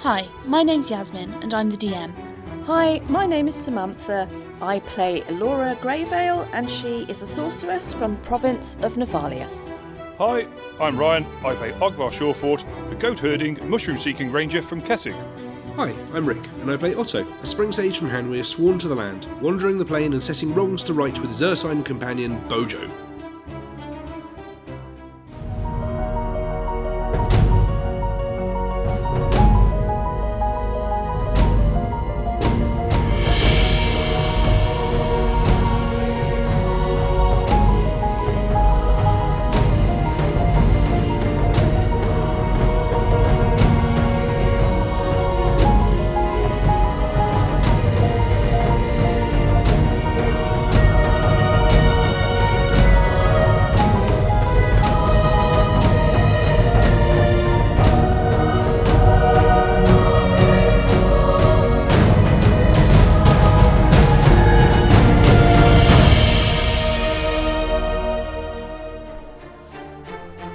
Hi, my name's Yasmin and I'm the DM. Hi, my name is Samantha. I play Elora Greyvale and she is a sorceress from the province of Nephalia. Hi, I'm Ryan. I play Ogvar Shawfort, the goat-herding, mushroom-seeking ranger from Kessig. Hi, I'm Rick, and I play Otto, a spring sage from Hanweir sworn to the land, wandering the plain and setting wrongs to right with his ursine companion, Bojo.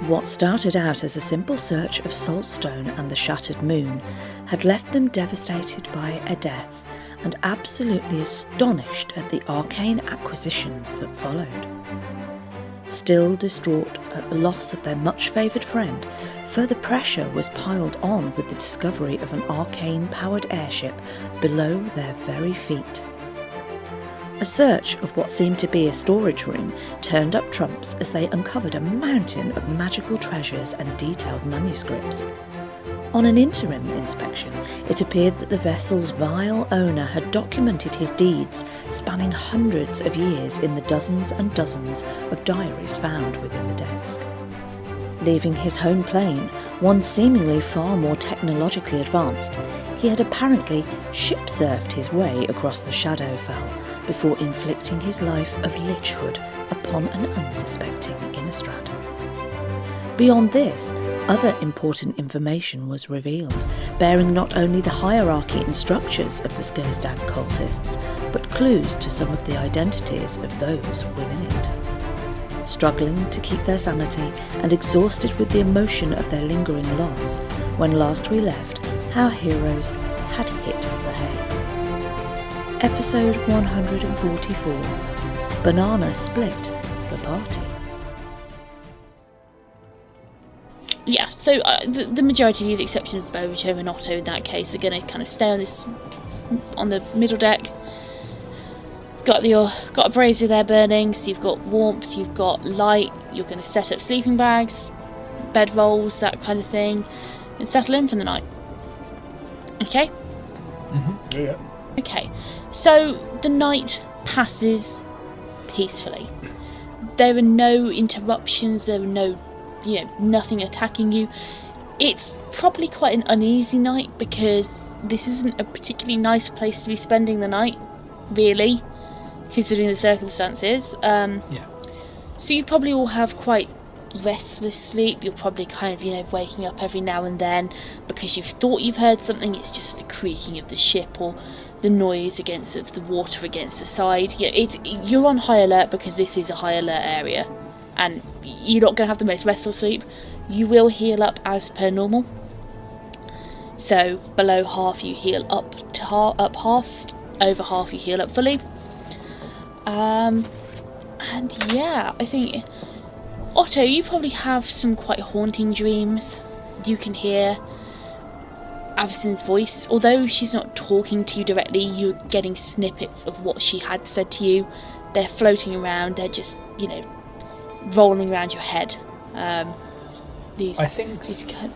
What started out as a simple search of Saltstone and the Shattered Moon had left them devastated by a death and absolutely astonished at the arcane acquisitions that followed. Still distraught at the loss of their much-favoured friend, further pressure was piled on with the discovery of an arcane-powered airship below their very feet. A search of what seemed to be a storage room turned up trumps as they uncovered a mountain of magical treasures and detailed manuscripts. On an interim inspection, it appeared that the vessel's vile owner had documented his deeds, spanning hundreds of years in the dozens and dozens of diaries found within the desk. Leaving his home plane, one seemingly far more technologically advanced, he had apparently ship-surfed his way across the Shadowfell before inflicting his life of lichhood upon an unsuspecting Innistrad. Beyond this, other important information was revealed, bearing not only the hierarchy and structures of the Skursdag cultists, but clues to some of the identities of those within it. Struggling to keep their sanity and exhausted with the emotion of their lingering loss, when last we left, our heroes had hit the hay. Episode 144. Banana split the party. Yeah, so the majority of you, with the exception of Bojo and Otto in that case, are going to kind of stay on the middle deck. Got a brazier there burning, so you've got warmth, you've got light. You're going to set up sleeping bags, bed rolls, that kind of thing, and settle in for the night. Okay? Mm-hmm. Yeah. Okay, so the night passes peacefully. There are no interruptions, there are no, nothing attacking you. It's probably quite an uneasy night because this isn't a particularly nice place to be spending the night, really, considering the circumstances. So you probably all have quite restless sleep. You're probably kind of, waking up every now and then because you've thought you've heard something. It's just the creaking of the ship or the noise of the water against the side. You're on high alert because this is a high alert area, and you're not going to have the most restful sleep. You will heal up as per normal. So below half you heal up to up half, over half you heal up fully. And yeah, I think Otto, you probably have some quite haunting dreams. You can hear Avacyn's voice. Although she's not talking to you directly, you're getting snippets of what she had said to you. They're floating around, they're just, rolling around your head. I think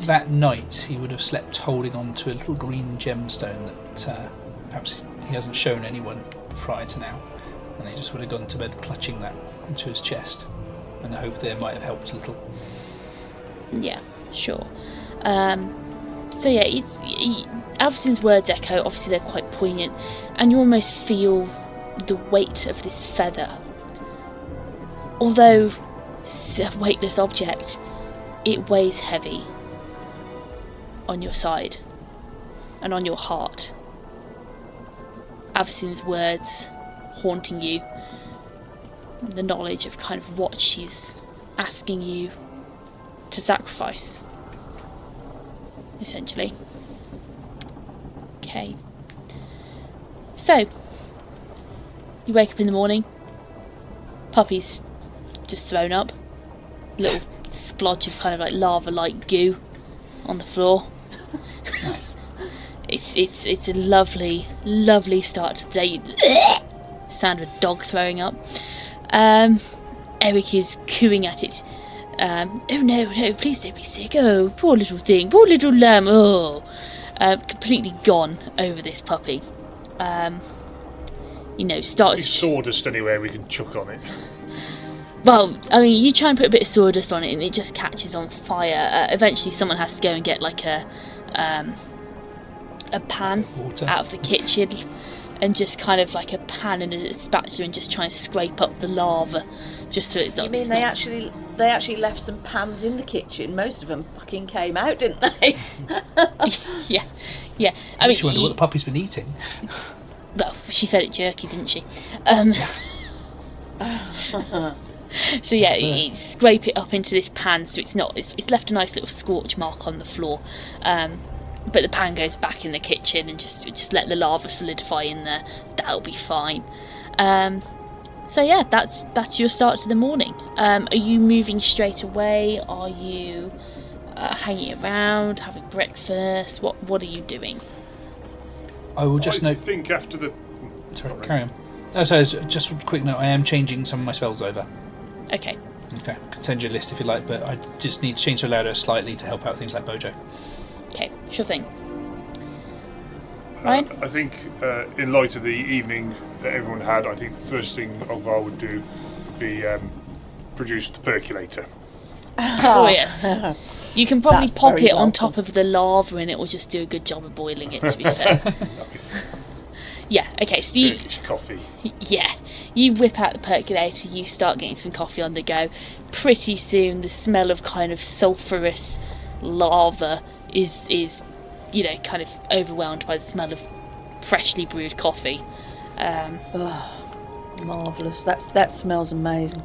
that night he would have slept holding on to a little green gemstone that perhaps he hasn't shown anyone prior to now, and he just would have gone to bed clutching that into his chest, and I hope that it might have helped a little. Yeah, sure. So yeah, Avacyn's words echo. Obviously they're quite poignant, and you almost feel the weight of this feather. Although it's a weightless object, it weighs heavy on your side and on your heart. Avacyn's words haunting you, the knowledge of kind of what she's asking you to sacrifice, essentially. Okay. So, you wake up in the morning. Puppy's just thrown up. Little splodge of kind of like lava-like goo on the floor. Nice. It's a lovely, lovely start to the day. Sound of a dog throwing up. Eric is cooing at it. Oh no, please don't be sick. Oh, poor little thing, poor little lamb. Oh, completely gone over this puppy. Starts. Any sawdust anywhere we can chuck on it? Well, I mean, you try and put a bit of sawdust on it, and it just catches on fire. Eventually, someone has to go and get like a pan Water. out of the kitchen, and just kind of like a pan and a spatula, and just try and scrape up the lava, just so it's not. You mean they actually left some pans in the kitchen? Most of them fucking came out, didn't they? Yeah. I Makes you wonder what the puppy's been eating. Well, she fed it jerky, didn't she? So yeah, you scrape it up into this pan, so it's left a nice little scorch mark on the floor. But the pan goes back in the kitchen, and just let the lava solidify in there. That'll be fine. So yeah, that's your start to the morning. Are you moving straight away? Are you hanging around, having breakfast? What are you doing? I will just I note. think after the... Sorry, carry on. Oh, sorry, just a quick note. I am changing some of my spells over. Okay. Okay, I can send you a list if you like, but I just need to change the louder slightly to help out things like Bojo. Okay, sure thing. Ryan? I think in light of the evening that everyone had, I think the first thing Ogvar would do would be produce the percolator. Oh yes. You can probably That's pop very it on welcome. top of the lava, and it will just do a good job of boiling it, to be fair. Nice. Yeah, okay, so you... Turkish coffee. Yeah, you whip out the percolator, you start getting some coffee on the go. Pretty soon, the smell of kind of sulphurous lava is kind of overwhelmed by the smell of freshly brewed coffee. Marvellous. That smells amazing.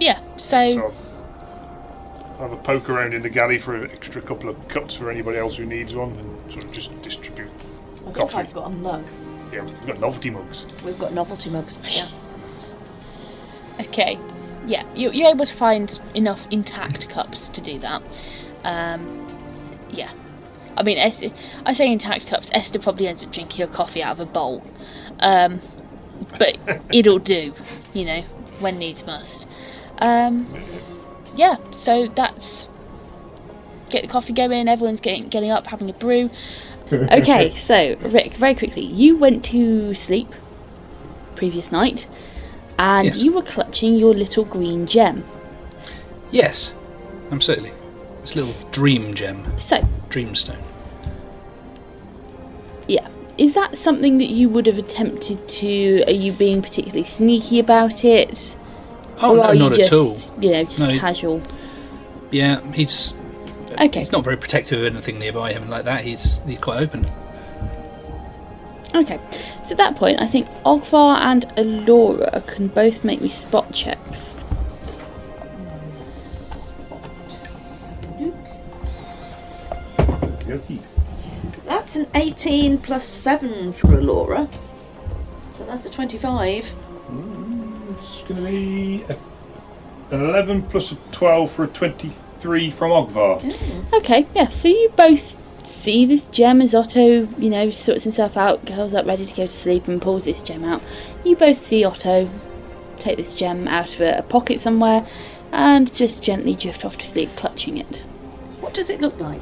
Yeah, so I'll have a poke around in the galley for an extra couple of cups for anybody else who needs one, and sort of just distribute I think coffee. I've got a mug. Yeah, we've got novelty mugs. We've got novelty mugs. Yeah. okay, yeah, you're able to find enough intact cups to do that. Yeah, I mean, I say intact cups. Esther probably ends up drinking your coffee out of a bowl, but it'll do, when needs must. Yeah, so that's get the coffee going. Everyone's getting up, having a brew. Okay, so Rick, very quickly, you went to sleep previous night, and Yes. you were clutching your little green gem. Yes, absolutely. This little dream gem, So, dreamstone. yeah, is that something that you would have attempted to? Are you being particularly sneaky about it? Oh, Or no, are not you at all. just, just No, casual? Yeah, he's Okay. not very protective of anything nearby him like that. He's quite open. Okay. So at that point, I think Ogvar and Alora can both make me spot checks. That's an 18 plus 7 for Alora. So that's a 25. It's going to be an 11 plus a 12 for a 23 from Ogvar. Okay, yeah, so you both see this gem as Otto, sorts himself out, goes up ready to go to sleep and pulls this gem out. You both see Otto take this gem out of a pocket somewhere and just gently drift off to sleep, clutching it. What does it look like?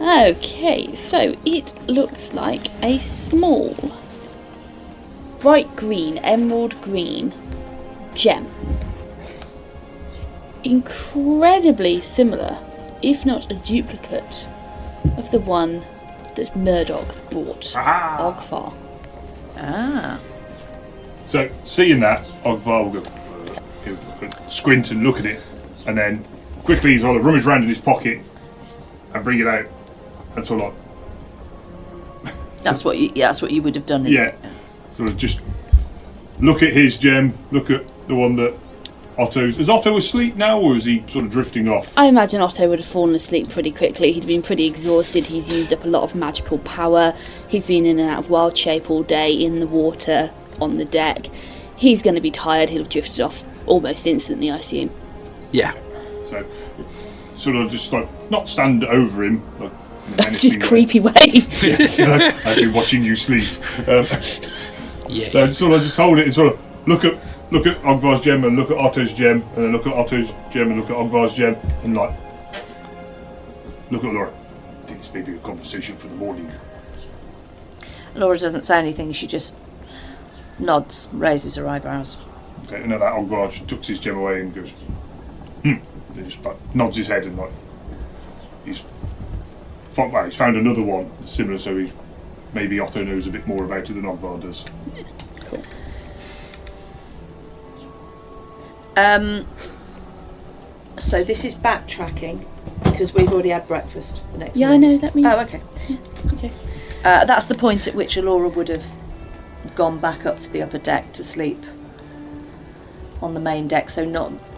Okay, so it looks like a small, bright green, emerald green gem. Incredibly similar, if not a duplicate, of the one that Murdoch brought Ogvar. Ah. So, seeing that, Ogvar will go, he'll squint and look at it, and then quickly he's going to rummage around in his pocket and bring it out. And sort of That's what you would have done, isn't yeah, it? sort of just look at his gem, look at the one that Otto's... Is Otto asleep now, or is he sort of drifting off? I imagine Otto would have fallen asleep pretty quickly. He'd been pretty exhausted. He's used up a lot of magical power. He's been in and out of wild shape all day in the water, on the deck. He's going to be tired. He'll have drifted off almost instantly, I assume. Yeah. So, sort of just like, not stand over him, like, Just creepy way. I've been watching you sleep. Yeah. So sort of just hold it and sort of look at Ogvar's gem and look at Otto's gem, and then look at Otto's gem and look at Ogvar's gem, and like look at Laura. I think it's maybe a conversation for the morning. Laura doesn't say anything. She just nods, raises her eyebrows. Okay, and then that Ogvar just tucks his gem away and goes, Then just like nods his head and like he's found another one that's similar, so maybe Otto knows a bit more about it than Ogvar does. Cool. So this is backtracking because we've already had breakfast the next Yeah, morning. I know. That means. Oh, okay. Yeah, okay. That's the point at which Alora would have gone back up to the upper deck to sleep on the main deck. So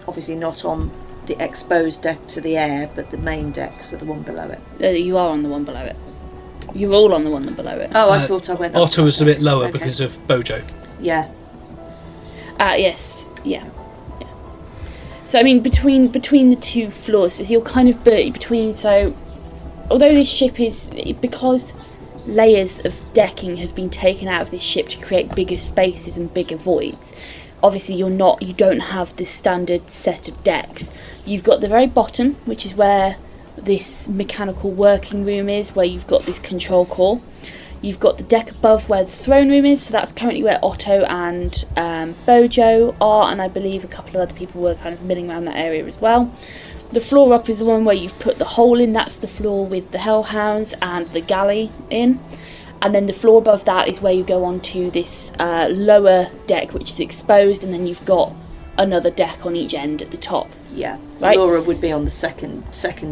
obviously not on the exposed deck to the air, but the main deck, so the one below it. You are on the one below it. You're all on the one below it. Oh, I thought I went up. Otto was a bit lower Okay. because of Bojo. Yeah. Yes. Yeah. So I mean, between the two floors, is you're kind of between. So, although this ship is, because layers of decking have been taken out of this ship to create bigger spaces and bigger voids, obviously you don't have the standard set of decks. You've got the very bottom, which is where this mechanical working room is, where you've got this control core. You've got the deck above where the throne room is, so that's currently where Otto and Bojo are, and I believe a couple of other people were kind of milling around that area as well. The floor up is the one where you've put the hole in, that's the floor with the hellhounds and the galley in. And then the floor above that is where you go on to this lower deck, which is exposed, and then you've got another deck on each end at the top. Yeah. Right. Laura would be on the second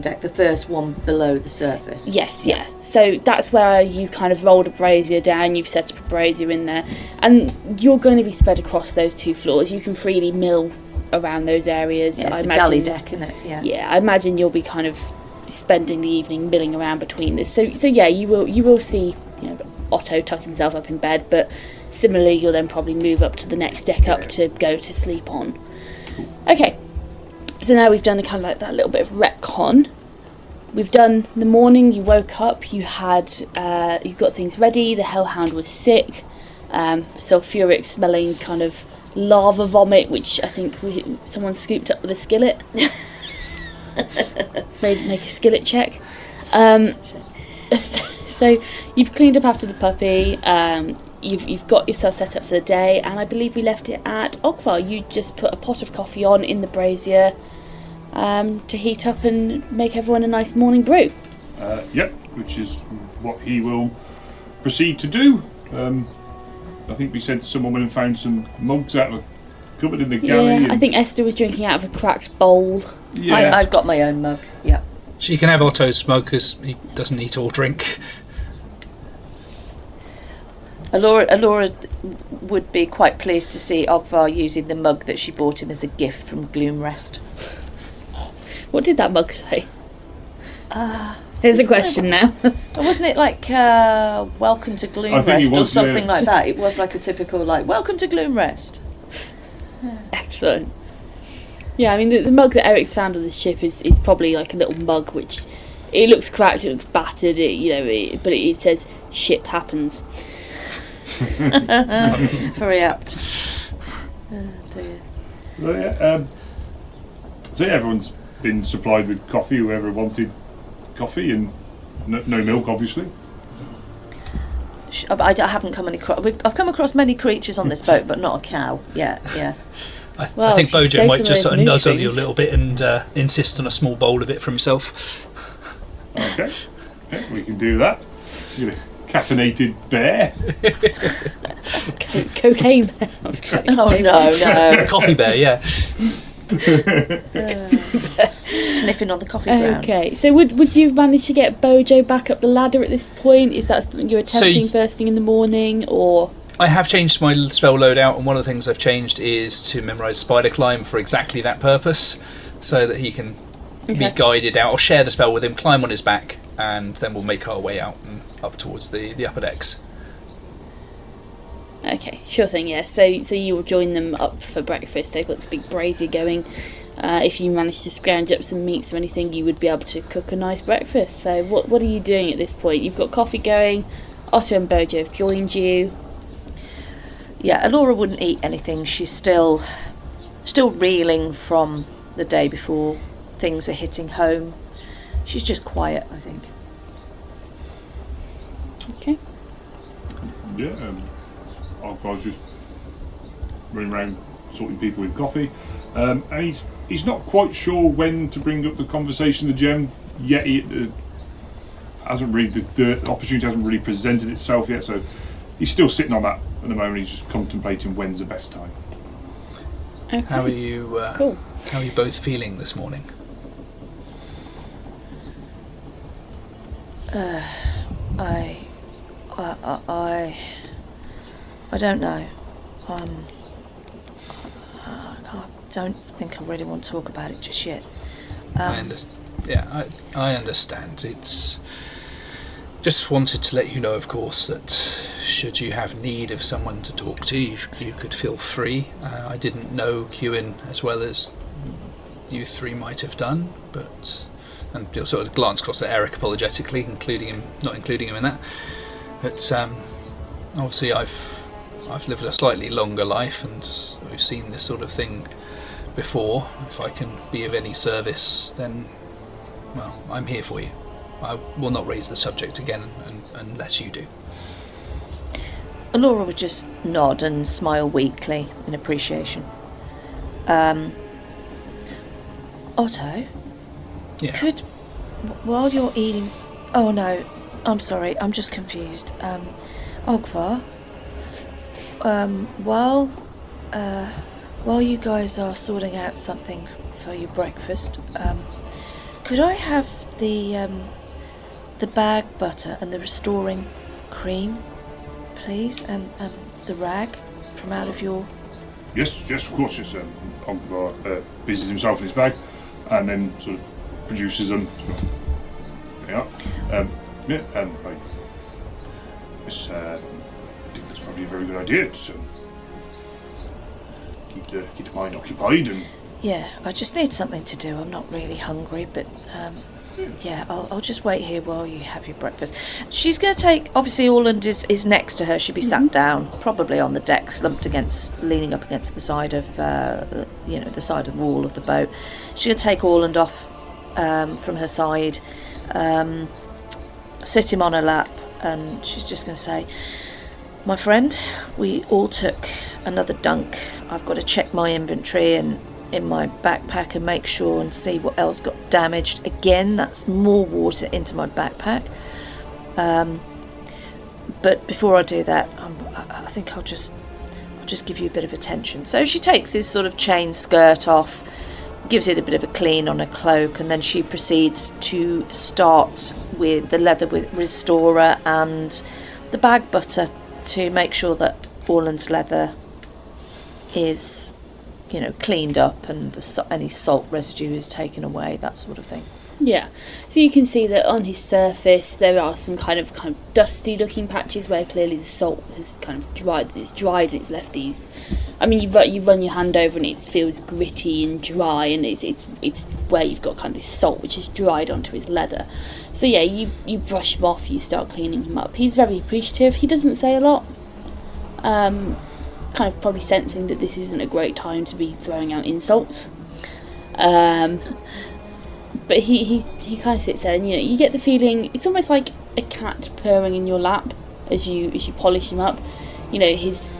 deck, the first one below the surface. Yes, yeah. So that's where you kind of rolled a brazier down, you've set up a brazier in there, and you're going to be spread across those two floors. You can freely mill around those areas. Yeah, it's I the imagine, galley deck, isn't it? Yeah. Yeah, I imagine you'll be kind of spending the evening milling around between this. So yeah, you will see, Otto tuck himself up in bed, but similarly you'll then probably move up to the next deck up to go to sleep on. Okay. So now we've done a kind of like that little bit of retcon. We've done the morning, you woke up, you got things ready, the hellhound was sick, sulphuric smelling kind of lava vomit, which I think someone scooped up with a skillet. Make a skillet check. So you've cleaned up after the puppy, you've got yourself set up for the day, and I believe we left it at Ogvar. You just put a pot of coffee on in the brazier to heat up and make everyone a nice morning brew. Yep, which is what he will proceed to do. I think we said someone went and found some mugs out of a cupboard in the galley. Yeah, I think Esther was drinking out of a cracked bowl. Yeah. I've got my own mug, yeah. She can have Otto's mug because he doesn't eat or drink. Alora would be quite pleased to see Ogvar using the mug that she bought him as a gift from Gloomrest. What did that mug say? Here's a question now. Wasn't it like welcome to Gloomrest or something like that? It was like a typical welcome to Gloomrest. Excellent. Yeah, I mean the mug that Eric's found on this ship is probably like a little mug which it looks cracked, it looks battered, but it says ship happens. Very apt. Dear. So everyone's been supplied with coffee, whoever wanted coffee, and no milk, obviously. I haven't come I've come across many creatures on this boat, but not a cow yet. Yeah. I think Bojo might just sort of nuzzle you a little bit and insist on a small bowl of it for himself. Okay, we can do that. You're a caffeinated bear. Cocaine bear. Oh no. Coffee bear, yeah. Sniffing on the coffee ground. Okay, so would you have managed to get Bojo back up the ladder at this point? Is that something you're attempting first thing in the morning, or...? I have changed my spell loadout, and one of the things I've changed is to memorise Spider Climb for exactly that purpose, so that he can be guided out. I'll share the spell with him, climb on his back, and then we'll make our way out and up towards the upper decks. Okay, sure thing, yeah. So you will join them up for breakfast. They've got this big brazier going. If you manage to scrounge up some meats or anything, you would be able to cook a nice breakfast. So what are you doing at this point? You've got coffee going, Otto and Bojo have joined you. Yeah, Alora wouldn't eat anything. She's still reeling from the day before. Things are hitting home. She's just quiet, I think. Okay. Yeah, I was just running around sorting people with coffee, and he's not quite sure when to bring up the conversation. The gem yet he hasn't really the opportunity hasn't really presented itself yet, so he's still sitting on that at the moment. He's just contemplating when's the best time. Okay. How are you? Cool. How are you both feeling this morning? I don't know. I don't think I really want to talk about it just yet. I understand. It's just wanted to let you know, of course, that should you have need of someone to talk to, you could feel free. I didn't know Cuin as well as you three might have done, and you'll sort of glance across at Eric apologetically, not including him in that. But obviously, I've lived a slightly longer life, and we've seen this sort of thing before. If I can be of any service, then, well, I'm here for you. I will not raise the subject again unless you do. Alora would just nod and smile weakly in appreciation. Otto? Yeah. Could, while you're eating... Oh no, I'm sorry, I'm just confused. Ogvar, while you guys are sorting out something for your breakfast, could I have the bag butter and the restoring cream, please, and the rag from out of your... Yes, of course. Yes, Ogvar busies himself in his bag, and then sort of produces them. There you are. I think that's probably a very good idea. So keep the mind occupied and. Yeah, I just need something to do. I'm not really hungry, but yeah, I'll just wait here while you have your breakfast. She's going to take... Obviously, Orland is next to her. She'll be sat down, probably on the deck, leaning up against the side of, the side of the wall of the boat. She's going to take Orland off from her side, sit him on her lap, and she's just going to say, "My friend, we all took another dunk. I've got to check my inventory and in my backpack and make sure and see what else got damaged. Again, that's more water into my backpack. But before I do that, I think I'll just give you a bit of attention." So she takes his sort of chain skirt off, gives it a bit of a clean on her cloak, and then she proceeds to start with the leather restorer and the bag butter to make sure that Orland's leather is, cleaned up and any salt residue is taken away, that sort of thing. Yeah, so you can see that on his surface there are some kind of dusty looking patches where clearly the salt has kind of dried. It's dried and it's left these... I mean, you run your hand over and it feels gritty and dry, and it's where you've got kind of this salt which is dried onto his leather. So yeah, you brush him off, you start cleaning him up. He's very appreciative. He doesn't say a lot. Kind of probably sensing that this isn't a great time to be throwing out insults. But he kind of sits there, and you get the feeling it's almost like a cat purring in your lap as you polish him up. His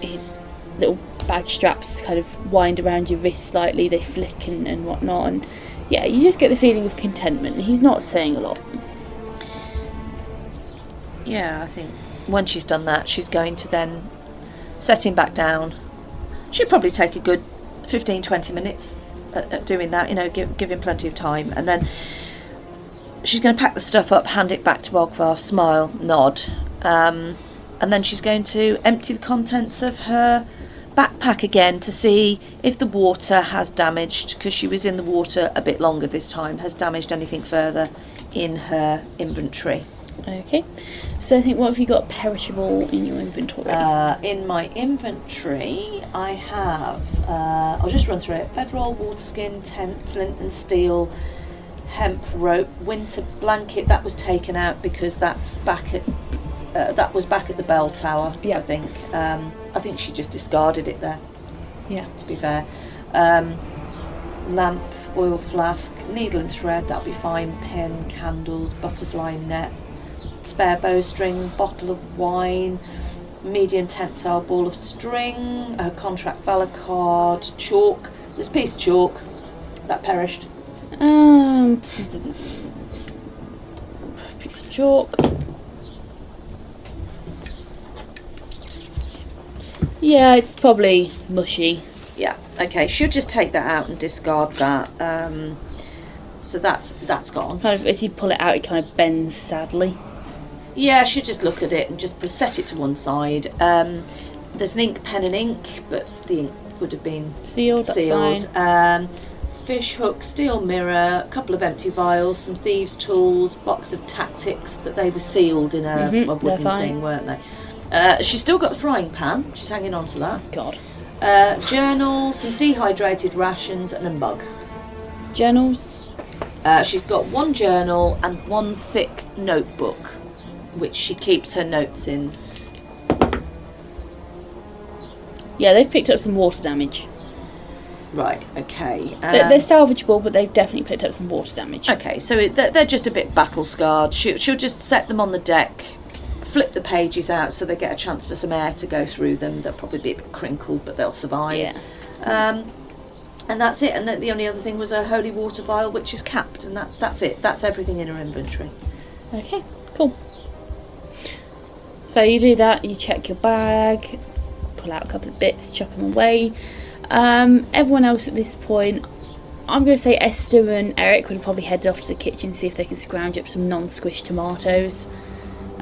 little bag straps kind of wind around your wrist slightly, they flick and whatnot, and yeah, you just get the feeling of contentment. He's not saying a lot. Yeah, I think when she's done that, she's going to then set him back down. She'll probably take a good 15-20 minutes at doing that, give him plenty of time, and then she's going to pack the stuff up, hand it back to Ogvar, smile, nod, And then she's going to empty the contents of her backpack again to see if the water has damaged, because she was in the water a bit longer this time, has damaged anything further in her inventory. Okay. So I think, what have you got perishable in your inventory? In my inventory, I have, I'll just run through it: bedroll, water skin, tent, flint and steel, hemp rope, winter blanket. That was taken out because that's back at that was back at the bell tower. Yeah. I think she just discarded it there, Yeah. to be fair. Lamp, oil flask, needle and thread, that'll be fine. Pen, candles, butterfly net, spare bowstring, bottle of wine, medium tensile ball of string, a contract valor card, chalk. There's a piece of chalk that perished. Piece of chalk. Yeah, it's probably mushy. Yeah, okay, she'll just take that out and discard that. So that's gone. Kind of, as you pull it out, it kind of bends sadly. Yeah, she'll just look at it and just set it to one side. There's an ink pen and ink, but the ink would have been Sealed, that's fine. Fish hook, steel mirror, a couple of empty vials, some thieves' tools, box of tactics, but they were sealed in a wooden thing, weren't they? She's still got the frying pan. She's hanging on to that. God. Journal, some dehydrated rations, and a mug. Journals. She's got one journal and one thick notebook, which she keeps her notes in. Yeah, they've picked up some water damage. Right, okay. They're salvageable, but they've definitely picked up some water damage. Okay, so they're just a bit battle scarred. She'll just set them on the deck, flip the pages out so they get a chance for some air to go through them. They'll probably be a bit crinkled, but they'll survive. Yeah. And that's it. And the only other thing was a holy water vial, which is capped, and that's it. That's everything in her inventory. Okay, cool. So you do that, you check your bag, pull out a couple of bits, chuck them away. Everyone else at this point, I'm going to say Esther and Eric would have probably headed off to the kitchen, see if they could scrounge up some non-squished tomatoes,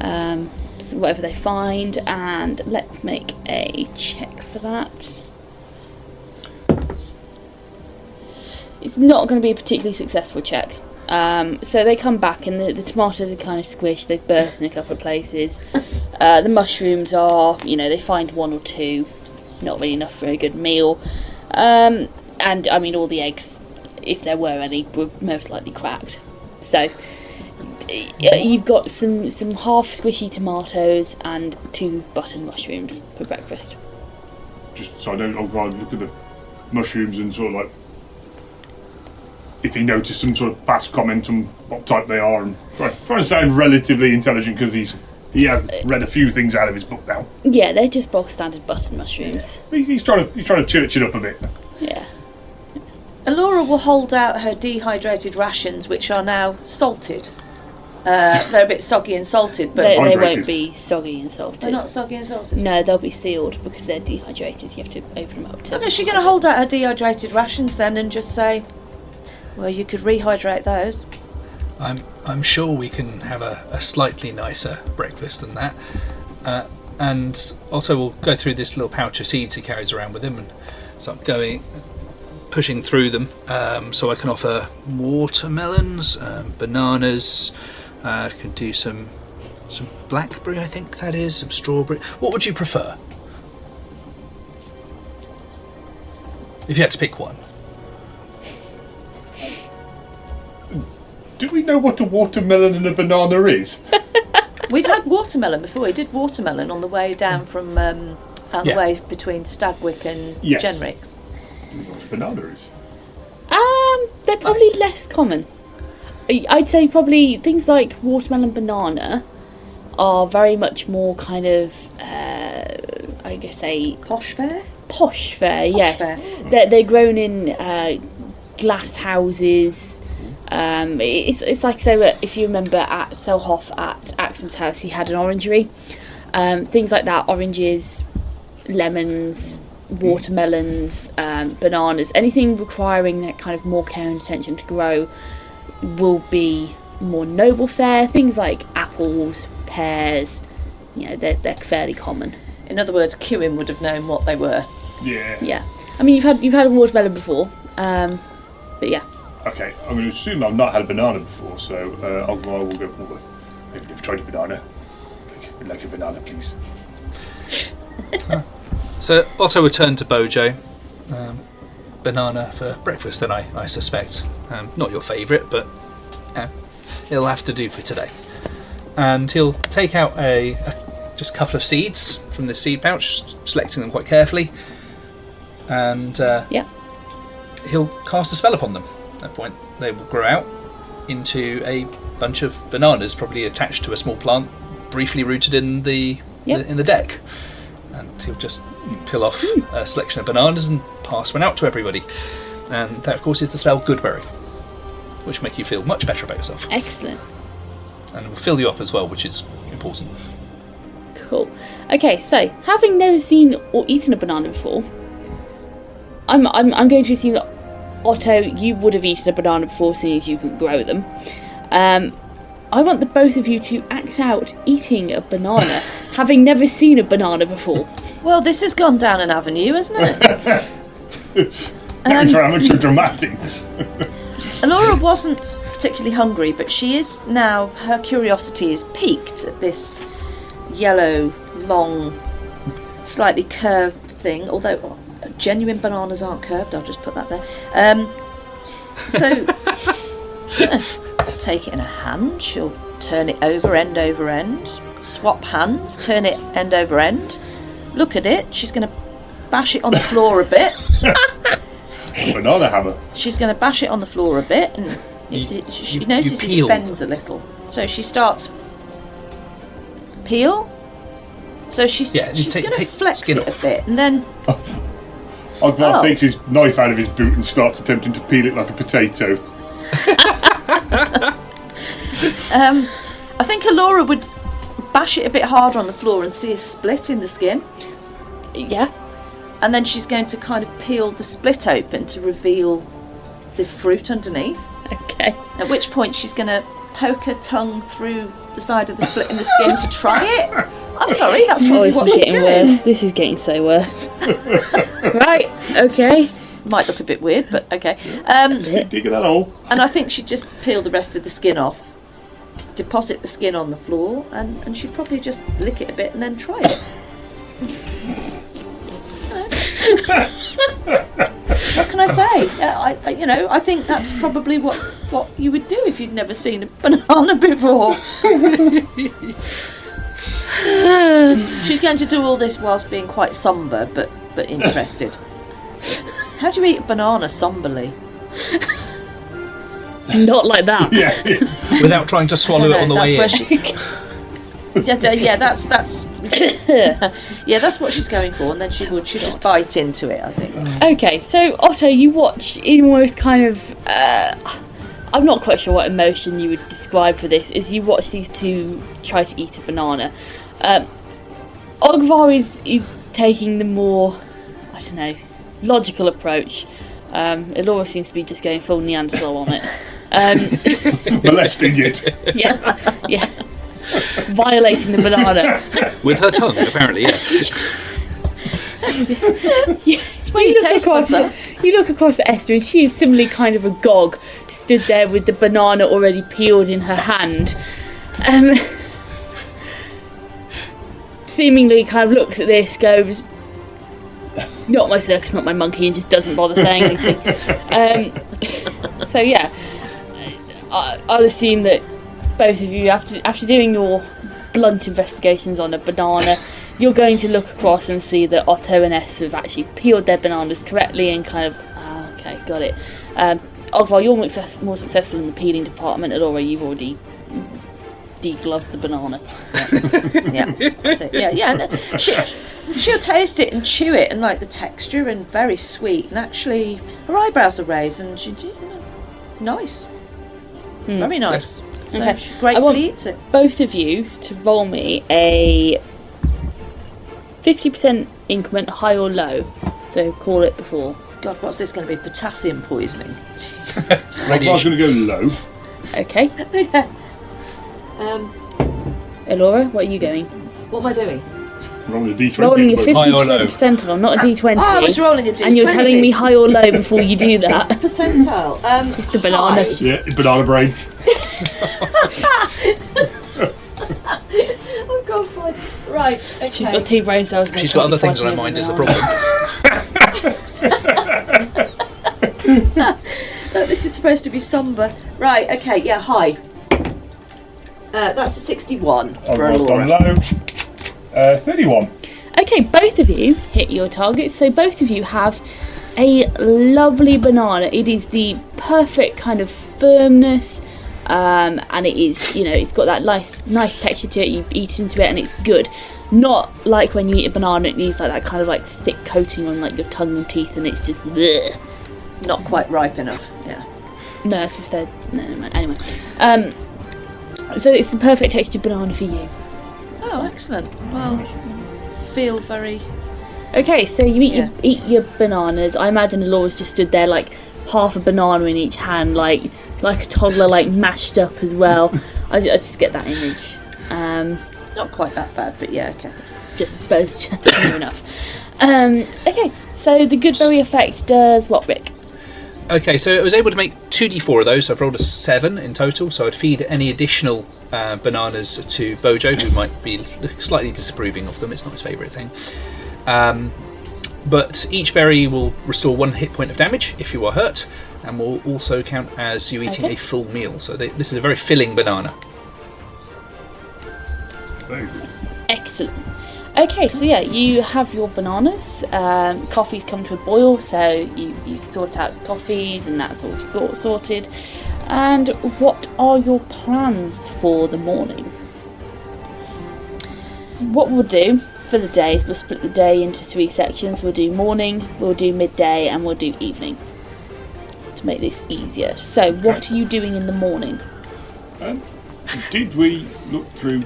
so whatever they find, and let's make a check for that. It's not going to be a particularly successful check. So they come back and the tomatoes are kind of squished, they've burst in a couple of places. The mushrooms are, they find one or two, not really enough for a good meal. And I mean, all the eggs, if there were any, were most likely cracked. So you've got some half squishy tomatoes and 2 button mushrooms for breakfast. Just so I don't, I'll go and look at the mushrooms and sort of like, if he noticed some sort of past comment on what type they are, and try to sound relatively intelligent because he has read a few things out of his book now. Yeah, they're just bog standard button mushrooms. Yeah. He's trying to church it up a bit. Yeah. Alora will hold out her dehydrated rations, which are now salted. They're a bit soggy and salted, but They Hydrated. won't be soggy and salted. they're not soggy and salted. No, they'll be sealed because they're dehydrated. You have to open them up to. Okay, she's going to hold out her dehydrated rations then and just say, well, you could rehydrate those. I'm sure we can have a slightly nicer breakfast than that. And also we'll go through this little pouch of seeds he carries around with him and start pushing through them. So I can offer watermelons, bananas, can do some blackberry, I think that is, some strawberry. What would you prefer? If you had to pick one. Do we know what a watermelon and a banana is? We've had watermelon before. We did watermelon on the way down from the way between Stagwick and Yes. Jenrick's. What a banana is? They're probably less common. I'd say probably things like watermelon, banana are very much more kind of, I guess, Posh fare? posh fare. Yes, fare. They're grown in glass houses. It's like, so if you remember at Selhoff at Axum's house, he had an orangery. Things like that, oranges, lemons, watermelons, bananas, anything requiring that kind of more care and attention to grow will be more noble fare. Things like apples, pears, they're fairly common. In other words, Cuin would have known what they were. Yeah. Yeah. I mean, you've had a watermelon before, but yeah. Okay, I'm going to assume I've not had a banana before, so Ogvar will go, I've never tried a banana. I'd like a banana, please. So Otto would turn to Bojo. Banana for breakfast, then I suspect. Not your favourite, but it'll have to do for today. And he'll take out just a couple of seeds from this seed pouch, selecting them quite carefully. And he'll cast a spell upon them. At that point, they will grow out into a bunch of bananas, probably attached to a small plant, briefly rooted in the deck. And he'll just peel off a selection of bananas and pass one out to everybody. And that, of course, is the spell Goodberry, which will make you feel much better about yourself. Excellent. And will fill you up as well, which is important. Cool. Okay, so having never seen or eaten a banana before, I'm going to assume that Otto, you would have eaten a banana before, seeing as you can grow them. I want the both of you to act out eating a banana, having never seen a banana before. Well, this has gone down an avenue, hasn't it? Amateur dramatics. Alora wasn't particularly hungry, but she is now, her curiosity is piqued at this yellow, long, slightly curved thing, although genuine bananas aren't curved, I'll just put that there. So she's going to take it in her hand, she'll turn it over end, swap hands, turn it end over end, look at it, she's going to bash it on the floor a bit. Banana hammer. She's going to bash it on the floor a bit, and she notices it bends a little. So she starts peel. So she's going to flex it a bit, and then Ogvar takes his knife out of his boot and starts attempting to peel it like a potato. I think Alora would bash it a bit harder on the floor and see a split in the skin. Yeah. And then she's going to kind of peel the split open to reveal the fruit underneath. Okay. At which point she's going to poke her tongue through the side of the split in the skin to try it. I'm sorry, that's probably what she's doing. Worse. This is getting so worse. Right, okay. Might look a bit weird, but okay. Dig that hole. And I think she'd just peel the rest of the skin off, deposit the skin on the floor, and she'd probably just lick it a bit and then try it. What can I say? I think that's probably what you would do if you'd never seen a banana before. She's going to do all this whilst being quite sombre, but interested. How do you eat a banana somberly? Not like that. Yeah. Without trying to swallow it on the way in. That's what she's going for, and then she'll just bite into it, I think. Okay, so Otto, you watch in almost kind of I'm not quite sure what emotion you would describe for this, as you watch these two try to eat a banana. Ogvar is taking the more, I don't know, logical approach. Elora seems to be just going full Neanderthal on it. Molesting it. Yeah. Violating the banana. With her tongue, apparently, yeah. You look across at Esther, and she is similarly kind of agog, stood there with the banana already peeled in her hand. Seemingly kind of looks at this, goes, not my circus, not my monkey, and just doesn't bother saying anything. So yeah, I'll assume that both of you, after doing your blunt investigations on a banana, you're going to look across and see that Otto and Esther have actually peeled their bananas correctly and kind of, okay, got it. Ogvar, you're more successful in the peeling department. Elora, you've already degloved the banana. She'll taste it and chew it and like the texture and very sweet, and actually her eyebrows are raised and she nice. Very nice. So Okay. she gratefully eats it. Both of you to roll me a 50% increment, high or low. So call it before. God, what's this going to be? Potassium poisoning. I was going to go low. Okay. Elora, what are you going? What am I doing? Rolling a D20. Rolling a at the moment. High or low? 50% percentile, not a D20. Oh, I was rolling a D20. And you're telling me high or low before you do that. Percentile. It's the banana. High. Yeah, banana brain. Oh God, fine. Right. Okay. She's got 2 brain cells. and She's they're got other things on her 25 mind, is the million problem. No, this is supposed to be somber. Right. Okay. Yeah. High. That's a 61 I've for rolled on Laura. low. 31. Okay, both of you hit your targets, so both of you have a lovely banana. It is the perfect kind of firmness, and it is, it's got that nice texture to it. You eat into it and it's good. Not like when you eat a banana, it leaves like that kind of like thick coating on like your tongue and teeth, and it's just bleh. Not quite ripe enough. Yeah. No, that's if they're anyway. So it's the perfect textured banana for you. Oh, excellent. Well, feel very. Okay, so you eat your bananas. I imagine Laura's just stood there like half a banana in each hand, like a toddler, like mashed up as well. I just get that image. Not quite that bad, but yeah, okay. Just both near enough. Okay, so the good berry effect does what, Rick? Okay, so I was able to make 2d4 of those, so I've rolled a 7 in total, so I'd feed any additional bananas to Bojo, who might be slightly disapproving of them. It's not his favourite thing. But each berry will restore 1 hit point of damage if you are hurt, and will also count as you eating a full meal. So this is a very filling banana. Very good. Excellent. Okay, so yeah, you have your bananas. Coffee's come to a boil, so you sort out coffees and that's all sorted. And what are your plans for the morning? What we'll do for the day is we'll split the day into 3 sections. We'll do morning, we'll do midday, and we'll do evening to make this easier. So what are you doing in the morning? Did we look through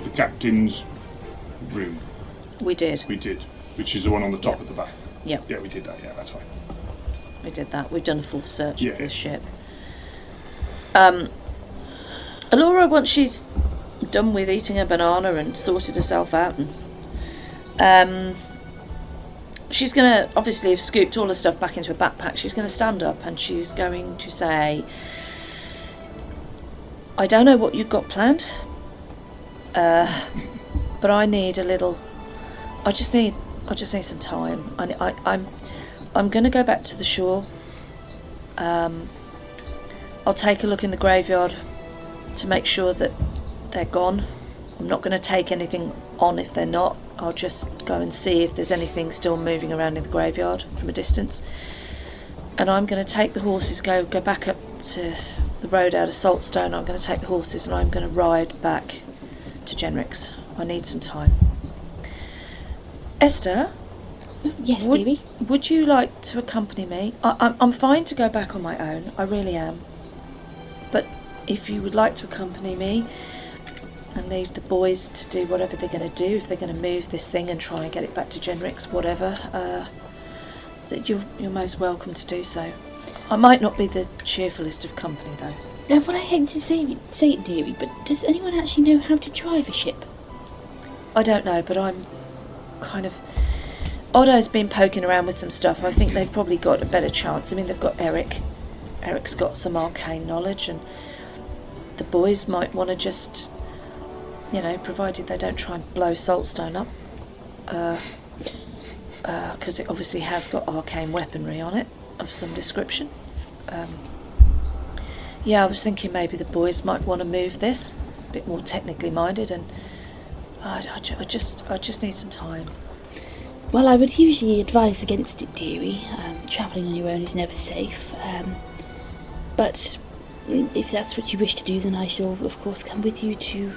the captain's room? We did. We did, which is the one on the top at the back. Yeah. Yeah, we did that. Yeah, that's fine. We did that. We've done a full search of this ship. Alora, once she's done with eating a banana and sorted herself out, and she's going to obviously have scooped all her stuff back into her backpack. She's going to stand up and she's going to say, I don't know what you've got planned, but I need a little. I just need some time. I'm going to go back to the shore. I'll take a look in the graveyard to make sure that they're gone. I'm not going to take anything on if they're not. I'll just go and see if there's anything still moving around in the graveyard from a distance. And I'm going to take the horses, go back up to the road out of Saltstone. I'm going to take the horses and I'm going to ride back to Jenrick's. I need some time. Esther? Yes, dearie? Would you like to accompany me? I'm fine to go back on my own. I really am. But if you would like to accompany me and leave the boys to do whatever they're going to do, if they're going to move this thing and try and get it back to Jenrick's, whatever, that you're most welcome to do so. I might not be the cheerfulest of company, though. Now, what I hate to say it, dearie, but does anyone actually know how to drive a ship? I don't know, but I'm kind of... Otto's been poking around with some stuff. I think they've probably got a better chance. I mean, they've got Eric. Eric's got some arcane knowledge, and the boys might want to just, provided they don't try and blow Saltstone up, because it obviously has got arcane weaponry on it of some description. I was thinking maybe the boys might want to move this, a bit more technically minded, and I just need some time. Well, I would usually advise against it, dearie. Travelling on your own is never safe. But if that's what you wish to do, then I shall, of course, come with you to,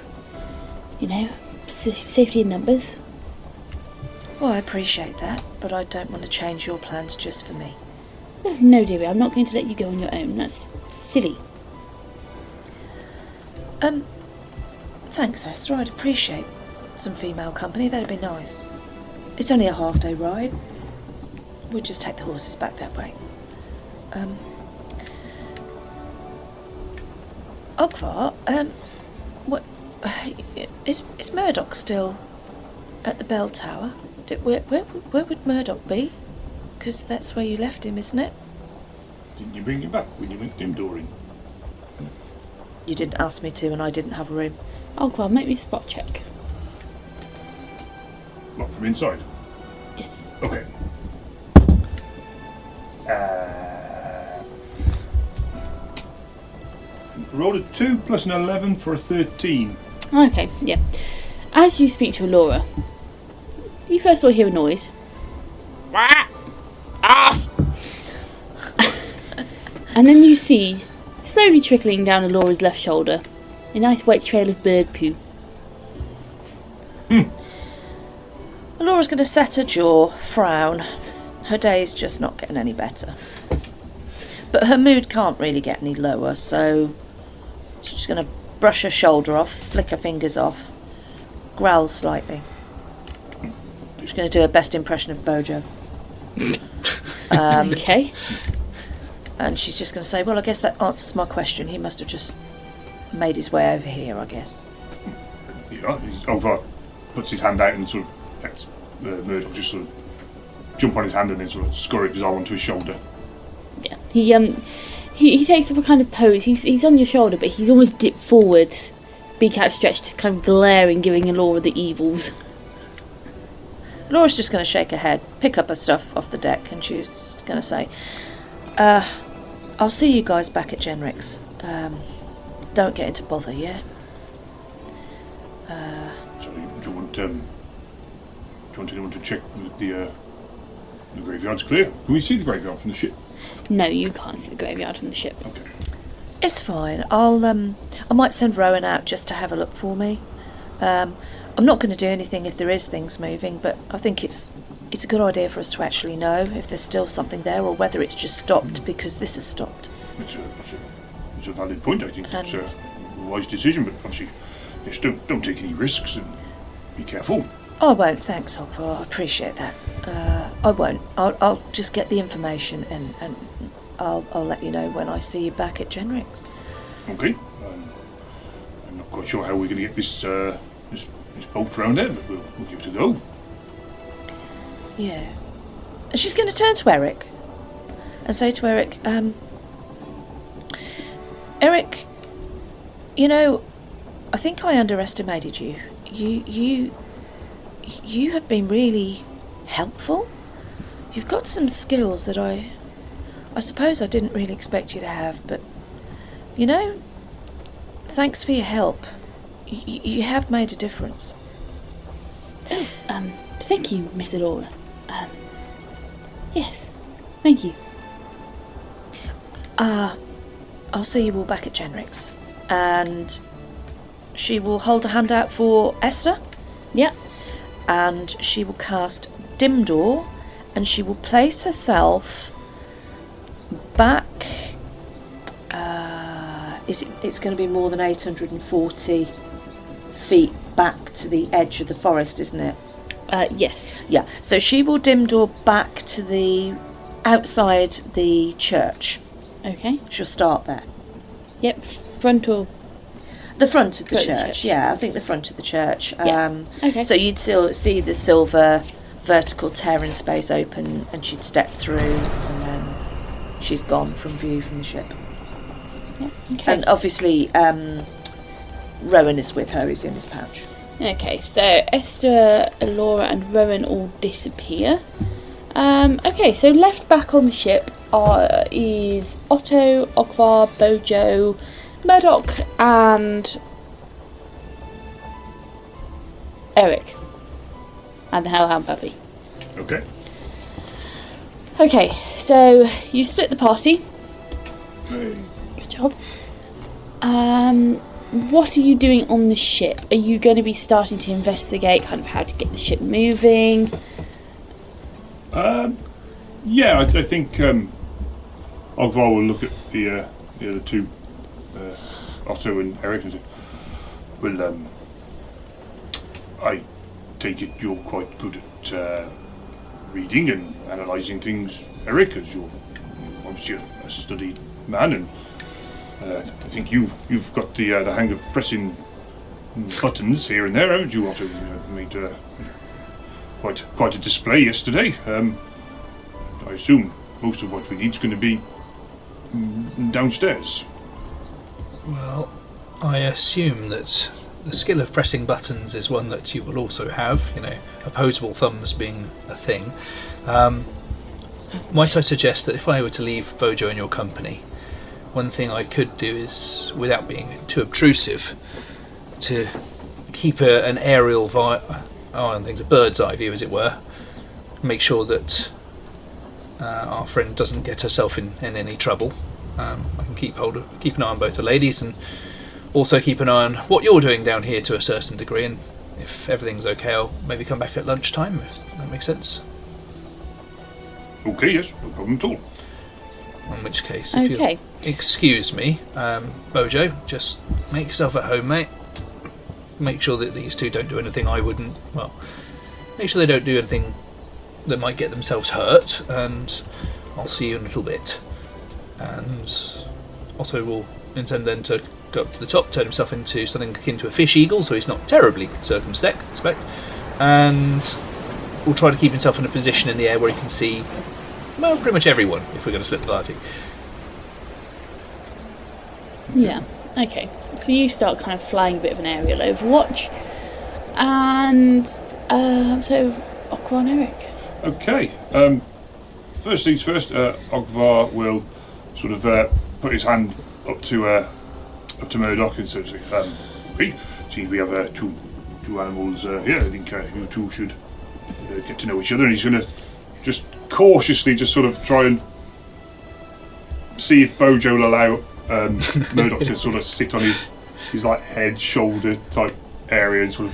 safety in numbers. Well, I appreciate that, but I don't want to change your plans just for me. No, dearie, I'm not going to let you go on your own. That's silly. Thanks, Esther. I'd appreciate some female company. That'd be nice. It's only a half-day ride. We'll just take the horses back that way. Ogvar, what... Is Murdoch still At the bell tower? Where would Murdoch be? Because that's where you left him, isn't it? Didn't you bring him back when you went dim dooring? You didn't ask me to, and I didn't have a room. Oh, well, make me a spot check. What, from inside? Yes. Okay. Rolled a 2 plus an 11 for a 13. Okay, yeah. As you speak to Alora, you first of all hear a noise. Ass! And then you see, slowly trickling down Alora's left shoulder, a nice white trail of bird poo. Alora's going to set her jaw, frown. Her day's just not getting any better. But her mood can't really get any lower, so she's just going to brush her shoulder off, flick her fingers off, growl slightly. She's going to do her best impression of Bojo. Okay. And she's just going to say, well, I guess that answers my question. He must have just made his way over here, I guess. Ogvar puts his hand out and sort of lets Murdoch just sort of jump on his hand and then sort of scurry his arm onto his shoulder. Yeah. He takes up a kind of pose. He's on your shoulder, but he's almost dipped forward, beak outstretched, just kind of glaring, giving Alora the evils. Laura's just going to shake her head, pick up her stuff off the deck, and she's going to say, I'll see you guys back at Genrix. Don't get into bother, yeah? So do you want anyone to check that the graveyard's clear? Can we see the graveyard from the ship? No, you can't see the graveyard from the ship. Okay. It's fine. I might send Rowan out just to have a look for me. I'm not going to do anything if there is things moving, but I think it's a good idea for us to actually know if there's still something there or whether it's just stopped because this has stopped. It's a valid point. I think it's a wise decision, but obviously just don't take any risks and be careful. I won't, thanks, Ogvar. I appreciate that. I won't. I'll just get the information and I'll let you know when I see you back at Genrix. Okay. I'm not quite sure how we're going to get this boat round there, but we'll give it a go. Yeah. And she's going to turn to Eric and say to Eric, Eric, I think I underestimated you. You have been really helpful. You've got some skills that I suppose I didn't really expect you to have, but thanks for your help. You have made a difference. Thank you, Miss Alora. Yes, thank you. I'll see you all back at Genrix. And she will hold a hand out for Esther. Yeah. And she will cast Dim Door, and she will place herself back. It's going to be more than 840 feet back to the edge of the forest, isn't it? Yes. Yeah. So she will Dim Door back to the outside the church. Okay. She'll start there. Yep. Front or the front of the Front of the church. church. Yeah, I think the front of the church. Yeah. Okay. So you'd still see the silver vertical tear in space open, and she'd step through, and then she's gone from view from the ship. Yeah. Okay. And obviously, Rowan is with her. He's in his pouch. Okay, so Esther, Alora and Rowan all disappear. Okay, so left back on the ship is Otto, Ogvar, Bojo, Murdoch and Eric. And the Hellhound Puppy. Okay. Okay, so you split the party. Hey. Good job. What are you doing on the ship? Are you going to be starting to investigate kind of how to get the ship moving? Yeah, I think Ogvar will look at the other two, Otto and Eric, and say, well, I take it you're quite good at reading and analysing things, Eric, as you're obviously a studied man, and I think you've got the hang of pressing buttons here and there, haven't you, Otto? Made quite a display yesterday. I assume most of what we need is going to be downstairs. Well, I assume that the skill of pressing buttons is one that you will also have, opposable thumbs being a thing. Might I suggest that if I were to leave Bojo in your company, one thing I could do is, without being too obtrusive, to keep an aerial a bird's eye view, as it were. Make sure that our friend doesn't get herself in any trouble. I can keep an eye on both the ladies, and also keep an eye on what you're doing down here to a certain degree. And if everything's okay, I'll maybe come back at lunchtime, if that makes sense. Okay, yes, no problem at all. In which case, if you'll excuse me, Bojo, just make yourself at home, mate. Make sure that these two don't do anything I wouldn't. Well, make sure they don't do anything that might get themselves hurt, and I'll see you in a little bit. And Otto will intend then to go up to the top, turn himself into something akin to a fish eagle, so he's not terribly circumspect, and will try to keep himself in a position in the air where he can see, well, pretty much everyone, if we're going to split the party. Yeah, okay. So you start kind of flying a bit of an aerial overwatch, and so Okra and Eric. Okay. First things first. Ogvar will sort of put his hand up to Murdoch and sort of say, "Hey, see, we have two animals here. I think you two should get to know each other." And he's going to just cautiously just sort of try and see if Bojo will allow Murdoch to sort of sit on his like head, shoulder type area and sort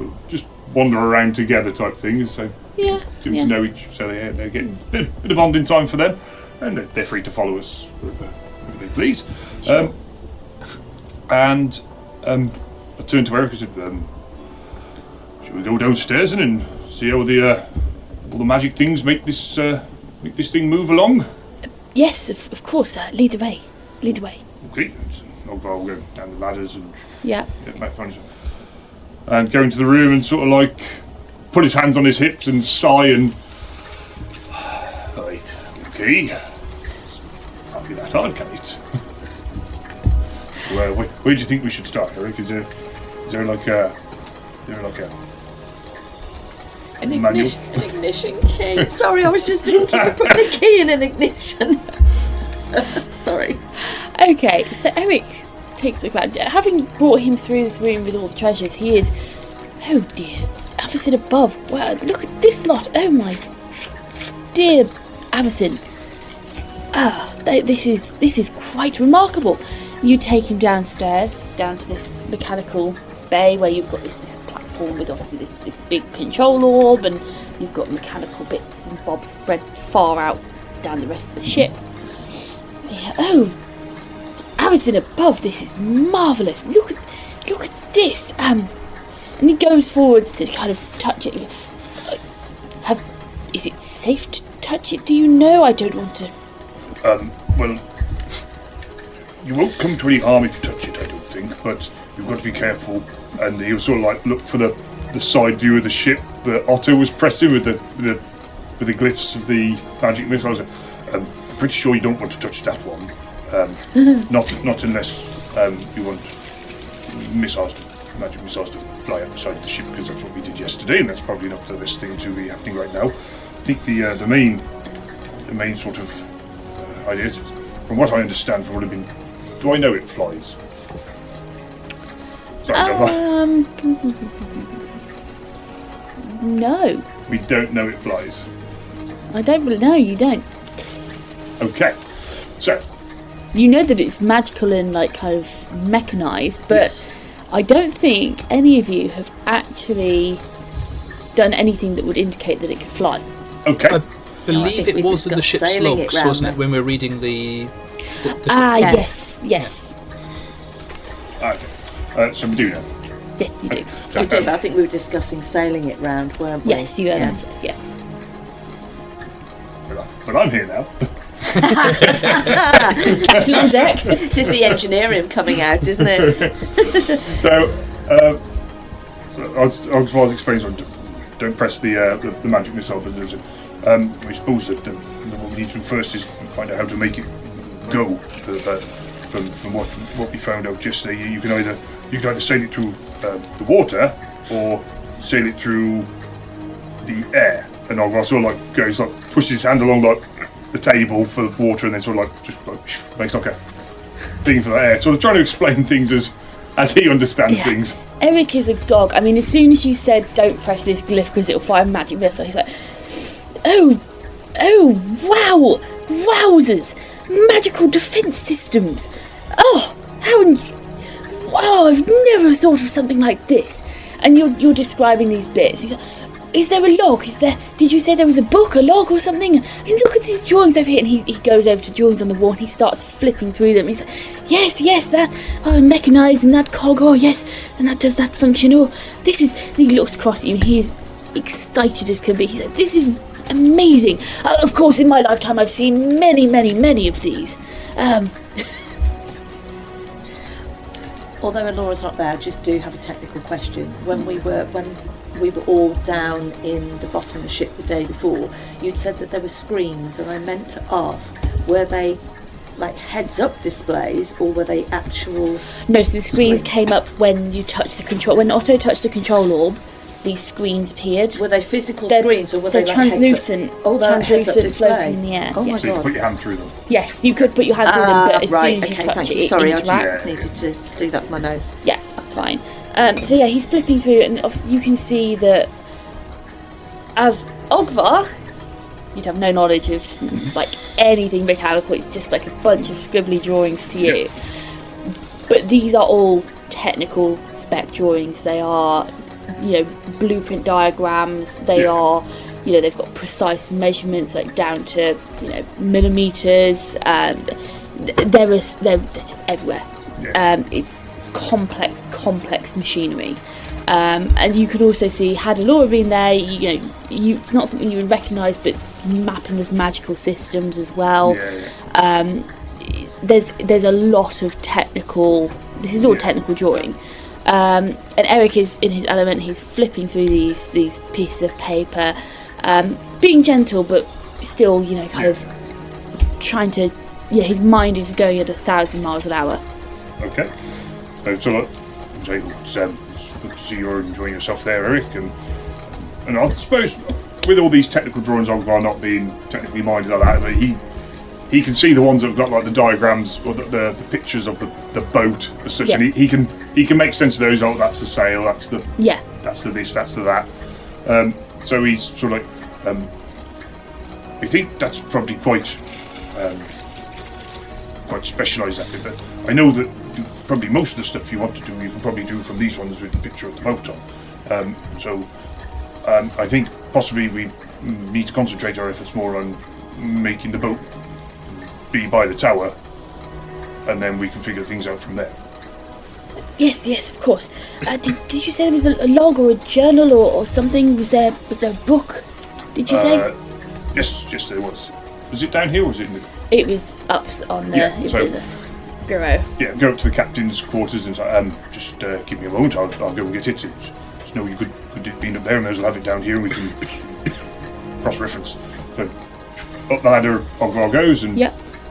of just wander around together type thing. So to know each, so they're getting a bit of bonding time for them, and they're free to follow us wherever they please. Sure. And I turned to Eric and said, "Shall we go downstairs and see how all the magic things make this thing move along?" Yes, of course. Lead the way. Okay. Ogvar will go down the ladders and yeah, and go into the room and sort of like put his hands on his hips and sigh and right. Okay. Can't be that hard, can it? Well, where do you think we should start, Eric? Is there like a an ignition key? Sorry, I was just thinking of putting a key in an ignition. Sorry. Okay, so Eric takes the ground. Having brought him through this room with all the treasures, he is, oh dear, Avacyn above. Wow, look at this lot. Oh my dear Avacyn. This is quite remarkable. You take him downstairs, down to this mechanical bay where you've got this platform with obviously this big control orb, and you've got mechanical bits and bobs spread far out down the rest of the ship. Yeah, oh, Avacyn above, this is marvellous. Look at this. And he goes forwards to kind of touch it. Is it safe to touch it? Do you know? I don't want to. Well, you won't come to any harm if you touch it, I don't think, but you've got to be careful. And he'll sort of like look for the side view of the ship that Otto was pressing with the glyphs of the magic missiles. I'm pretty sure you don't want to touch that one. Not unless you want magic missiles to fly out the side of the ship, because that's what we did yesterday, and that's probably not the best thing to be happening right now. I think the main sort of idea, from what I understand, from what I've been, do I know it flies? Sorry, no. We don't know it flies. I don't know. You don't. Okay, so you know that it's magical and like kind of mechanized, but yes. I don't think any of you have actually done anything that would indicate that it could fly. Okay. I believe it was in the ship's logs, wasn't it, when we were reading the yes. Okay. So we do know. Yes, you do. So we do, but I think we were discussing sailing it round, weren't we? Yes, you are. Yeah. But I'm here now. Captain on deck. This is the engineering coming out, isn't it? So Oxford explains don't press the magic missile. But there's I suppose that what we need to do first is find out how to make it go. From what we found out yesterday, you can either sail it through the water or sail it through the air. And Ogvar sort of like goes like pushes his hand along like the table for the water, and then sort of like just like makes like a thing for the air. Sort of trying to explain things as he understands things. Eric is agog. I mean, as soon as you said don't press this glyph because it'll fire magic missile, he's like, oh, wow, wowzers, magical defense systems. Oh, wow, I've never thought of something like this. And you're describing these bits. He's like, is there a log? Did you say there was a book, a log or something? Look at these drawings over here. And he goes over to drawings on the wall and he starts flipping through them. He's like, yes, that, mechanised, and that cog, oh yes, and that does that function, oh, this is, and he looks across at you and he's excited as can be. He's like, this is amazing. Of course, in my lifetime I've seen many of these. Although Alora's not there, I just do have a technical question. When we were all down in the bottom of the ship the day before, you'd said that there were screens, and I meant to ask, were they like heads-up displays or were they actual? No, so the screens came up when you touched the control. When Otto touched the control orb, these screens appeared. Were they physical screens or were they like translucent? Oh, translucent, floating in the air. Oh my So you god! put your hand through them. Yes, you could put your hand through them, but as soon as you touch it, Sorry, it interacts. I just needed to do that for my notes. Yeah, that's fine. So yeah, he's flipping through, and you can see that as Ogvar, you'd have no knowledge of like anything mechanical. It's just like a bunch of scribbly drawings to you. But these are all technical spec drawings. They are, blueprint diagrams. They are, they've got precise measurements, like down to millimeters. They're just everywhere. It's complex machinery. And you could also see, had Alora been there, it's not something you would recognise, but mapping of magical systems as well. There's a lot of technical. This is all technical drawing. And Eric is in his element. He's flipping through these pieces of paper, being gentle, but still, kind of trying to. His mind is going at 1,000 miles an hour. Okay. So it's good to see you're enjoying yourself there, Eric. And I suppose with all these technical drawings, Ogvar not being technically minded like that, but he can see the ones that have got like the diagrams or the pictures of the boat as such, and he can make sense of those. Oh, that's the sail. That's the that's the this. That's the that. So he's sort of like I think that's probably quite specialised at it. But I know that probably most of the stuff you want to do, you can probably do from these ones with the picture of the boat on. I think possibly we need to concentrate our efforts more on making the boat be by the tower, and then we can figure things out from there. Yes, of course. Did you say there was a log or a journal or something? Was there a book? Did you say? Yes, there was. Was it down here or was it in the... It was up on the... Yeah, it was in the bureau. Yeah, go up to the captain's quarters and say, just give me a moment, I'll go and get it. Just know you could have been up there, and we'll have it down here and we can cross-reference. So up the ladder Ogvar goes and...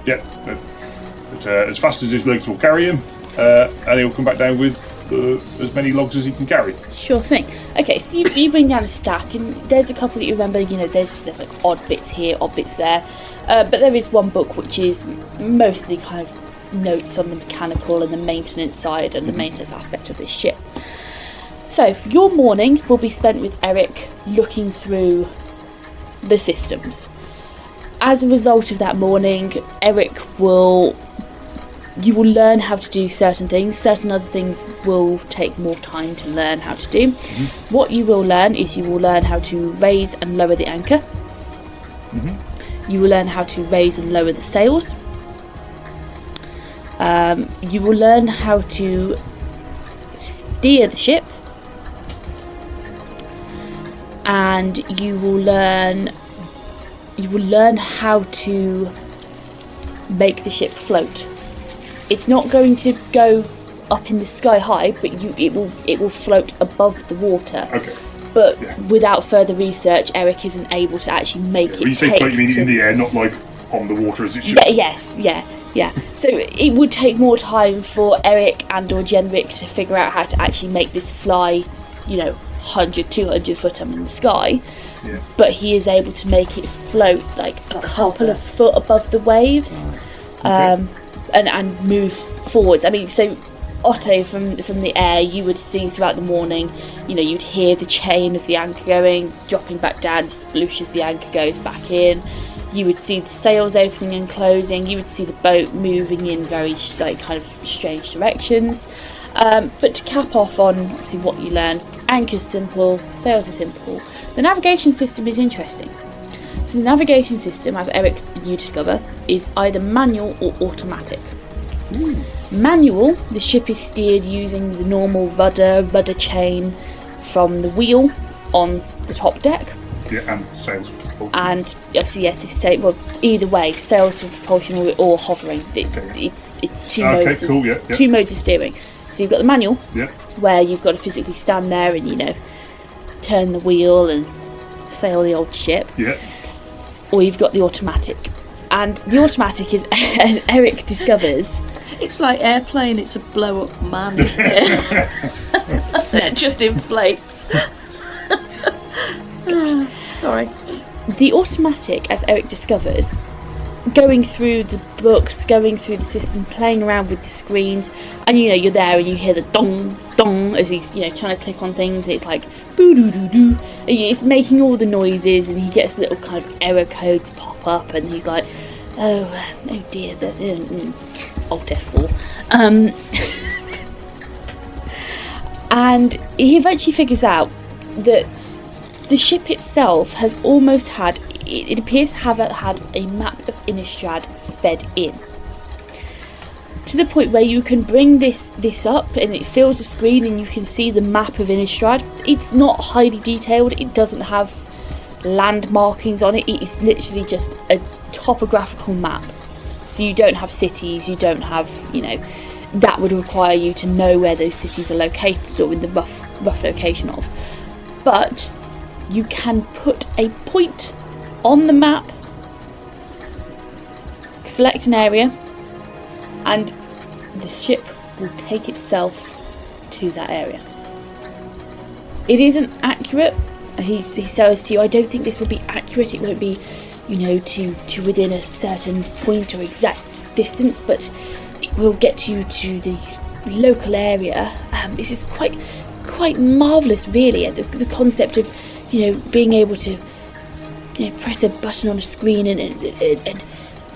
But as fast as his legs will carry him, and he'll come back down with as many logs as he can carry. Sure thing. Okay, so you bring down a stack, and there's a couple that you remember. There's like odd bits here, odd bits there, but there is one book which is mostly kind of notes on the mechanical and the maintenance side and the maintenance aspect of this ship. So your morning will be spent with Eric looking through the systems. As a result of that morning, you will learn how to do certain things. Certain other things will take more time to learn how to do. Mm-hmm. What you will learn is you will learn how to raise and lower the anchor. Mm-hmm. You will learn how to raise and lower the sails. You will learn how to steer the ship. And you will learn how to make the ship float. It's not going to go up in the sky high, but it will float above the water. Okay. but Yeah. without further research, Eric isn't able to actually make When you it say take float, you mean to- in the air, not like on the water as it should. Yeah, yes, yeah. So it would take more time for Eric and or Jenric to figure out how to actually make this fly, 100, 200 foot up in the sky. Yeah. But he is able to make it float like a couple of foot above the waves, and move forwards. I mean, so Otto from the air, you would see throughout the morning, you'd hear the chain of the anchor going, dropping back down, sploosh as the anchor goes back in. You would see the sails opening and closing. You would see the boat moving in very kind of strange directions. But to cap off on obviously what you learn, anchor's simple, sails are simple. The navigation system is interesting. So the navigation system, as Eric, you discover, is either manual or automatic. Manual, the ship is steered using the normal rudder chain from the wheel on the top deck. Yeah, and sails. And obviously, yes, this is either way, sails for propulsion or hovering. It's two modes. Cool, yeah. Two modes of steering. So you've got the manual, Yeah. where you've got to physically stand there and turn the wheel and sail the old ship. Yeah. Or you've got the automatic, and the automatic is Eric discovers. It's like airplane, it's a blow-up man, isn't it? It just inflates. Sorry. The automatic, as Eric discovers, going through the books, going through the system, playing around with the screens, and you're there and you hear the dong dong as he's trying to click on things, and it's like boo doo doo doo. It's making all the noises, and he gets little kind of error codes pop up, and he's like, oh dear, Alt F4. And he eventually figures out that the ship itself has almost had, it appears to have had a map of Innistrad fed in. To the point where you can bring this up and it fills the screen and you can see the map of Innistrad. It's not highly detailed, it doesn't have land markings on it, it is literally just a topographical map. So you don't have cities, you don't have, that would require you to know where those cities are located or in the rough location of. But you can put a point on the map, select an area, and the ship will take itself to that area. It isn't accurate. He says to you, I don't think this will be accurate. It won't be, to within a certain point or exact distance, but it will get you to the local area. This is quite marvellous, really. The concept of, being able to, press a button on a screen and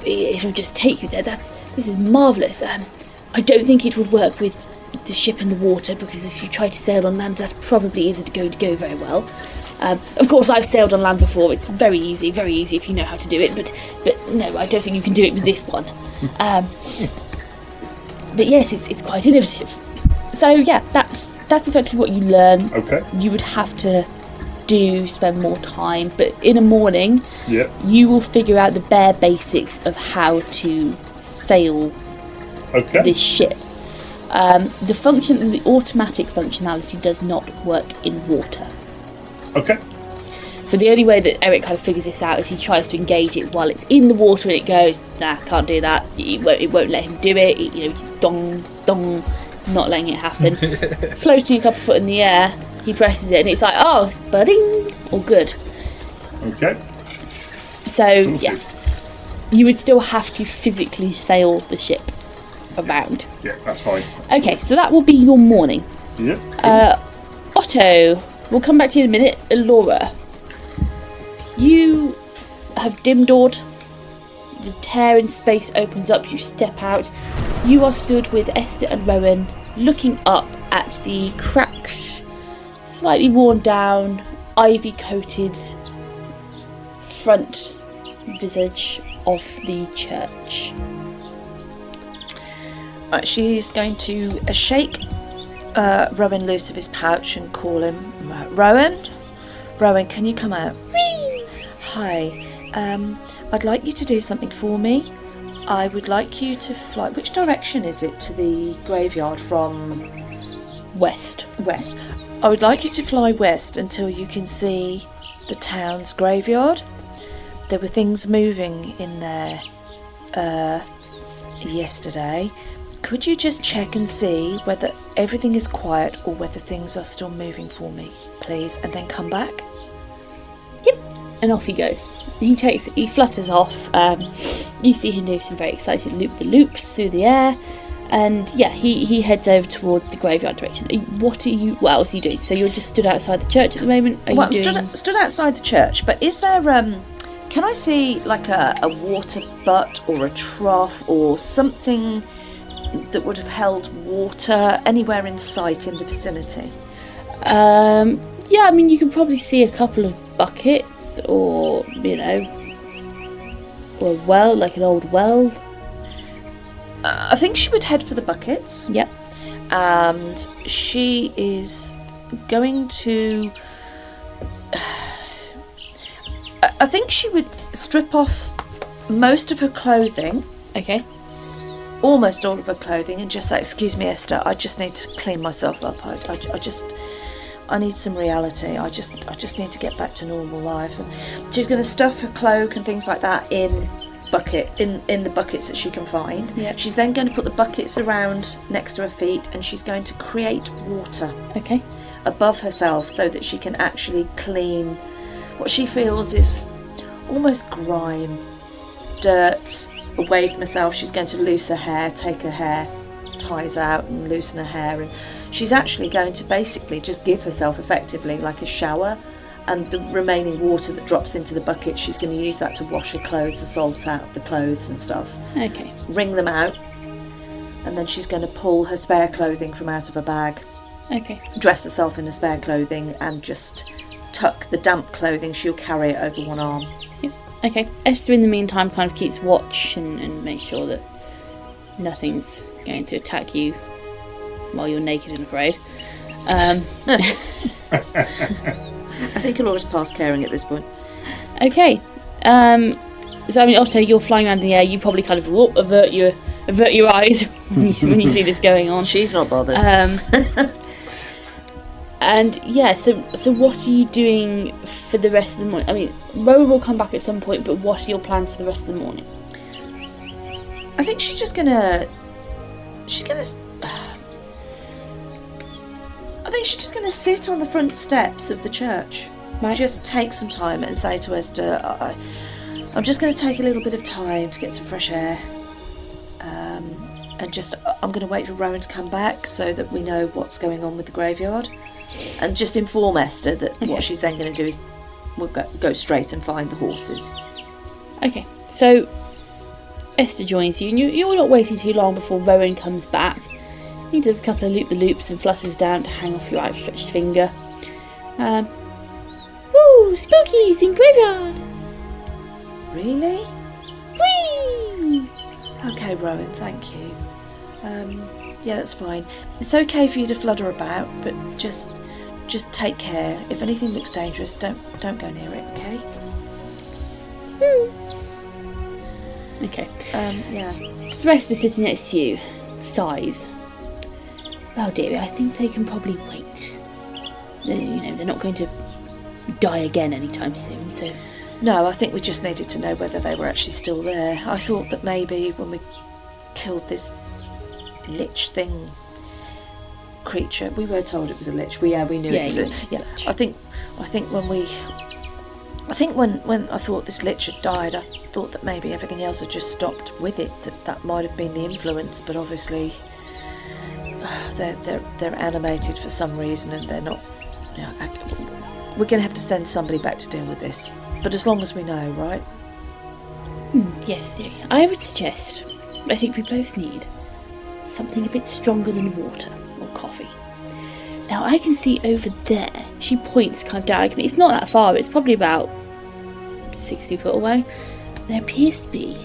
it'll just take you there. This is marvellous. I don't think it would work with the ship in the water, because if you try to sail on land, that probably isn't going to go very well. Of course, I've sailed on land before. It's very easy if you know how to do it. But no, I don't think you can do it with this one. But yes, it's quite innovative. So yeah, that's effectively what you learn. Okay. You would have to spend more time, but in a morning, Yeah. you will figure out the bare basics of how to sail Okay. this ship. The automatic functionality does not work in water. Okay. So the only way that Eric kind of figures this out is he tries to engage it while it's in the water, and it goes, nah, can't do that. It won't let him do it. Just dong, dong, not letting it happen. Floating a couple foot in the air, he presses it, and it's like, oh, budding, all good. Okay. So yeah, you would still have to physically sail the ship around. Yeah, that's fine. Okay, so that will be your morning. Yeah. Otto, we'll come back to you in a minute. Laura, you have dim-dawed. The tear in space opens up. You step out. You are stood with Esther and Rowan, looking up at the cracked, slightly worn down, ivy-coated front visage of the church. Right, she's going to shake Rowan loose of his pouch and call him, Rowan? Rowan, can you come out? Hi, I'd like you to do something for me. I would like you to fly... Which direction is it to the graveyard from? West. West. I would like you to fly west until you can see the town's graveyard. There were things moving in there yesterday. Could you just check and see whether everything is quiet or whether things are still moving for me, please, and then come back? Yep. And off he goes. He flutters off. You see him do some very excited loop-the-loops through the air. And yeah, he heads over towards the graveyard direction. What else are you doing? So you're just stood outside the church at the moment? Stood outside the church, but is there, can I see like a water butt or a trough or something that would have held water anywhere in sight in the vicinity? Yeah, I mean, you can probably see a couple of buckets or, or a well, like an old well. I think she would head for the buckets. Yep. And she is going to... I think she would strip off most of her clothing. Okay. Almost all of her clothing, and just say, "Excuse me, Esther, I just need to clean myself up. I need some reality. I just need to get back to normal life." And she's going to stuff her cloak and things like that in the buckets that she can find. Yep. She's then going to put the buckets around next to her feet, and she's going to create water above herself so that she can actually clean what she feels is almost grime, dirt away from herself. She's going to loose her hair, take her hair ties out and loosen her hair, and she's actually going to basically just give herself effectively like a shower, and the remaining water that drops into the bucket, she's going to use that to wash her clothes, the salt out of the clothes and stuff. Okay. Wring them out, and then she's going to pull her spare clothing from out of her bag. Okay. Dress herself in the spare clothing and just tuck the damp clothing. She'll carry it over one arm. Yep. Okay. Esther, in the meantime, kind of keeps watch and makes sure that nothing's going to attack you while you're naked and afraid. I think he'll always pass caring at this point. Okay. So I mean, Otto, you're flying around in the air. You probably kind of avert your eyes when you see this going on. She's not bothered. And yeah, so what are you doing for the rest of the morning? I mean, Rowan will come back at some point, but what are your plans for the rest of the morning? I think she's gonna sit on the front steps of the church. Right. Just take some time and say to Esther, I'm just going to take a little bit of time to get some fresh air. And I'm going to wait for Rowan to come back so that we know what's going on with the graveyard. And just inform Esther that what she's then going to do is we'll go straight and find the horses. Okay, so Esther joins you, and you're not waiting too long before Rowan comes back. He does a couple of loop-the-loops and flutters down to hang off your outstretched finger. Woo! Spookies in graveyard! Really? Whee! Okay, Rowan, thank you. Yeah, that's fine. It's okay for you to flutter about, but just take care. If anything looks dangerous, don't go near it, okay? Okay. Yeah. The rest are sitting next to you. Sighs. Well, dearie, I think they can probably wait. They're not going to die again anytime soon, so... No, I think we just needed to know whether they were actually still there. I thought that maybe when we killed this lich thing creature, we were told it was a lich. We knew it was a lich. I think when I thought this lich had died, I thought that maybe everything else had just stopped with it. That might have been the influence, but obviously they're animated for some reason, and they're not. We're going to have to send somebody back to deal with this. But as long as we know, right? Yes, dearie. I would suggest, I think we both need something a bit stronger than water or coffee. Now, I can see over there, she points kind of diagonally. It's not that far, it's probably about 60 foot away. There appears to be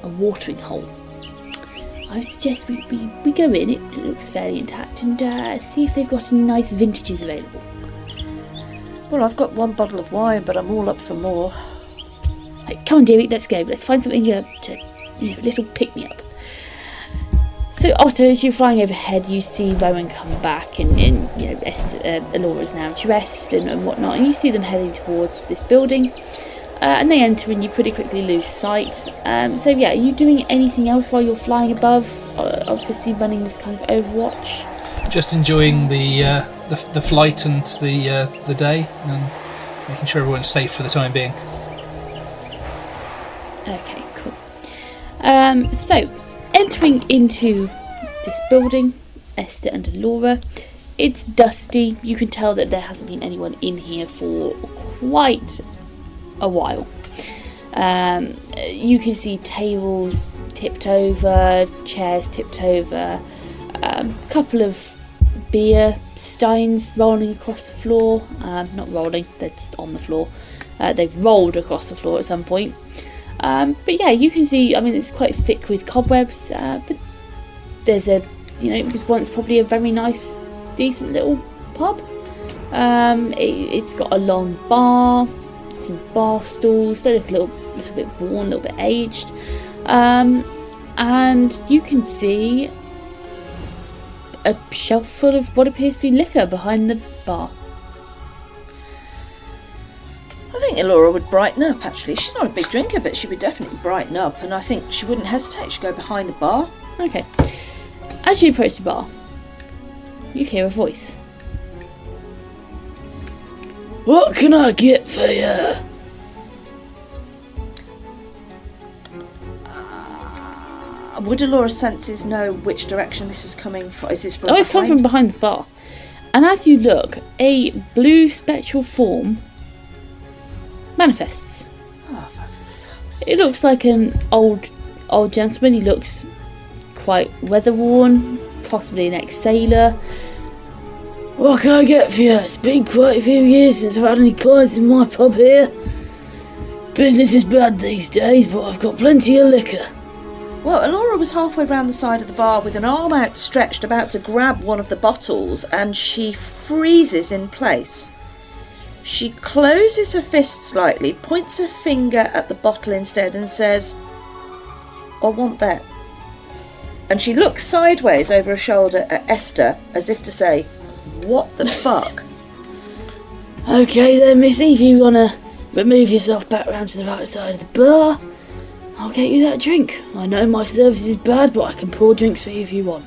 a watering hole. I would suggest we go in, it looks fairly intact, and see if they've got any nice vintages available. Well, I've got one bottle of wine, but I'm all up for more. Right, come on, dearie, let's go. Let's find something to, a little pick-me-up. So Otto, as you're flying overhead, you see Rowan come back, and Alora's now dressed and whatnot, and you see them heading towards this building, and they enter, and you pretty quickly lose sight. So yeah, are you doing anything else while you're flying above? Obviously running this kind of overwatch. Just enjoying the flight and the day, and making sure everyone's safe for the time being. Okay, cool. So, entering into this building, Esther and Alora, it's dusty. You can tell that there hasn't been anyone in here for quite a while. You can see tables tipped over, chairs tipped over, a couple of beer steins rolling across the floor. Not rolling, they're just on the floor. They've rolled across the floor at some point. But yeah, you can see, I mean, it's quite thick with cobwebs, but there's it was once probably a very nice, decent little pub. It's got a long bar, some bar stools, they look a little bit worn, a little bit aged. And you can see a shelf full of what appears to be liquor behind the bar. I think Alora would brighten up, actually. She's not a big drinker, but she would definitely brighten up, and I think she wouldn't hesitate. She'd go behind the bar. Okay. As you approach the bar, you hear a voice. What can I get for you? Would Alora's senses know which direction this is coming from? Is this from it's come from behind the bar. And as you look, a blue spectral form manifests. Oh, for fuck's sake. It looks like an old gentleman. He looks quite weather-worn, possibly an ex-sailor. What can I get for you? It's been quite a few years since I've had any clients in my pub here. Business is bad these days, but I've got plenty of liquor. Well, Alora was halfway round the side of the bar with an arm outstretched, about to grab one of the bottles, and she freezes in place. She closes her fist slightly, points her finger at the bottle instead, and says, "I want that." And she looks sideways over her shoulder at Esther, as if to say, "What the fuck?" Okay then, missy, if you want to remove yourself back round to the right side of the bar, I'll get you that drink. I know my service is bad, but I can pour drinks for you if you want.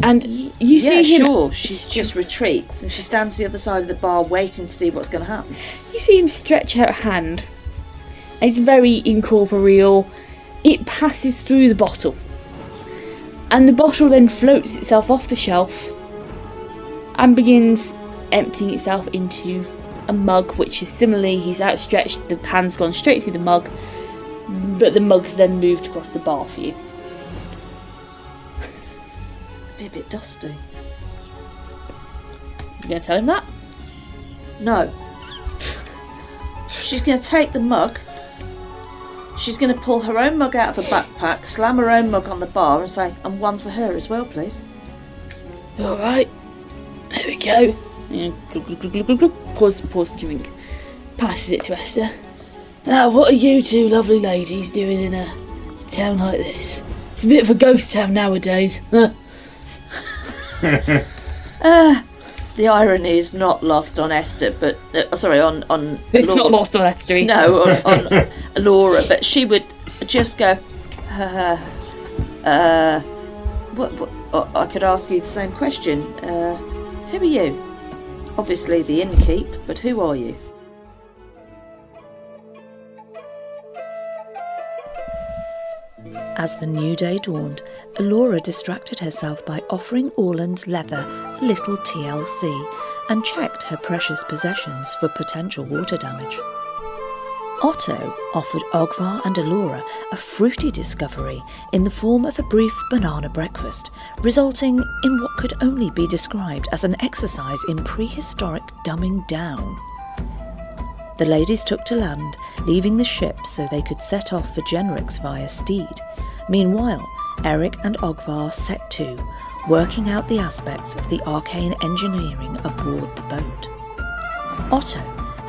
And you see him... sure. She just retreats, and she stands to the other side of the bar waiting to see what's going to happen. You see him stretch out a hand. It's very incorporeal. It passes through the bottle. And the bottle then floats itself off the shelf and begins emptying itself into a mug, which is similarly, he's outstretched, the hand's gone straight through the mug, but the mug's then moved across the bar for you. Be a bit dusty. You going to tell him that? No. She's going to take the mug. She's going to pull her own mug out of her backpack, slam her own mug on the bar and say, "And one for her as well, please." Alright, there we go. Yeah, glug, glug, glug, glug, glug, glug. Pours the drink. Passes it to Esther. Now, what are you two lovely ladies doing in a town like this? It's a bit of a ghost town nowadays. The irony is not lost on Esther, but on It's Alora. not lost on Esther either. No, on Alora, but she would just go, what, I could ask you the same question. Who are you? Obviously the innkeep, but who are you? As the new day dawned, Alora distracted herself by offering Orland's leather a little TLC and checked her precious possessions for potential water damage. Otto offered Ogvar and Alora a fruity discovery in the form of a brief banana breakfast, resulting in what could only be described as an exercise in prehistoric dumbing down. The ladies took to land, leaving the ship so they could set off for Genrix via Steed. Meanwhile, Eric and Ogvar set to, working out the aspects of the arcane engineering aboard the boat. Otto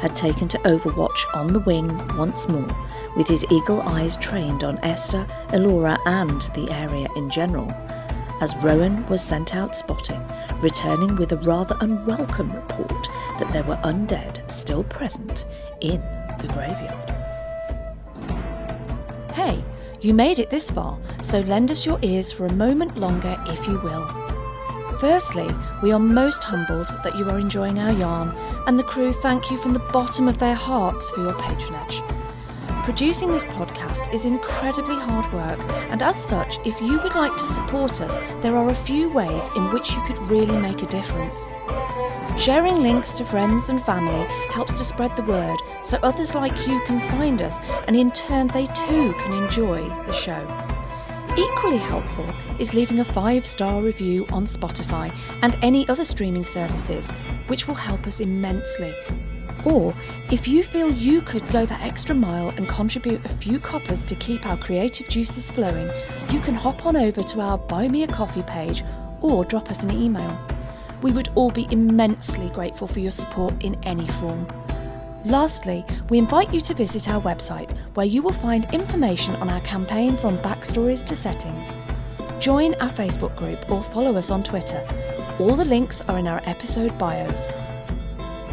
had taken to overwatch on the wing once more, with his eagle eyes trained on Esther, Elora and the area in general, as Rowan was sent out spotting, returning with a rather unwelcome report that there were undead still present in the graveyard. Hey, you made it this far, so lend us your ears for a moment longer if you will. Firstly, we are most humbled that you are enjoying our yarn, and the crew thank you from the bottom of their hearts for your patronage. Producing this podcast is incredibly hard work, and as such, if you would like to support us, there are a few ways in which you could really make a difference. Sharing links to friends and family helps to spread the word so others like you can find us, and in turn they too can enjoy the show. Equally helpful is leaving a 5-star review on Spotify and any other streaming services, which will help us immensely. Or, if you feel you could go that extra mile and contribute a few coppers to keep our creative juices flowing, you can hop on over to our Buy Me a Coffee page or drop us an email. We would all be immensely grateful for your support in any form. Lastly, we invite you to visit our website, where you will find information on our campaign from backstories to settings. Join our Facebook group or follow us on Twitter. All the links are in our episode bios.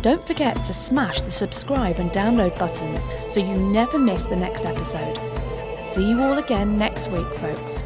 Don't forget to smash the subscribe and download buttons so you never miss the next episode. See you all again next week, folks.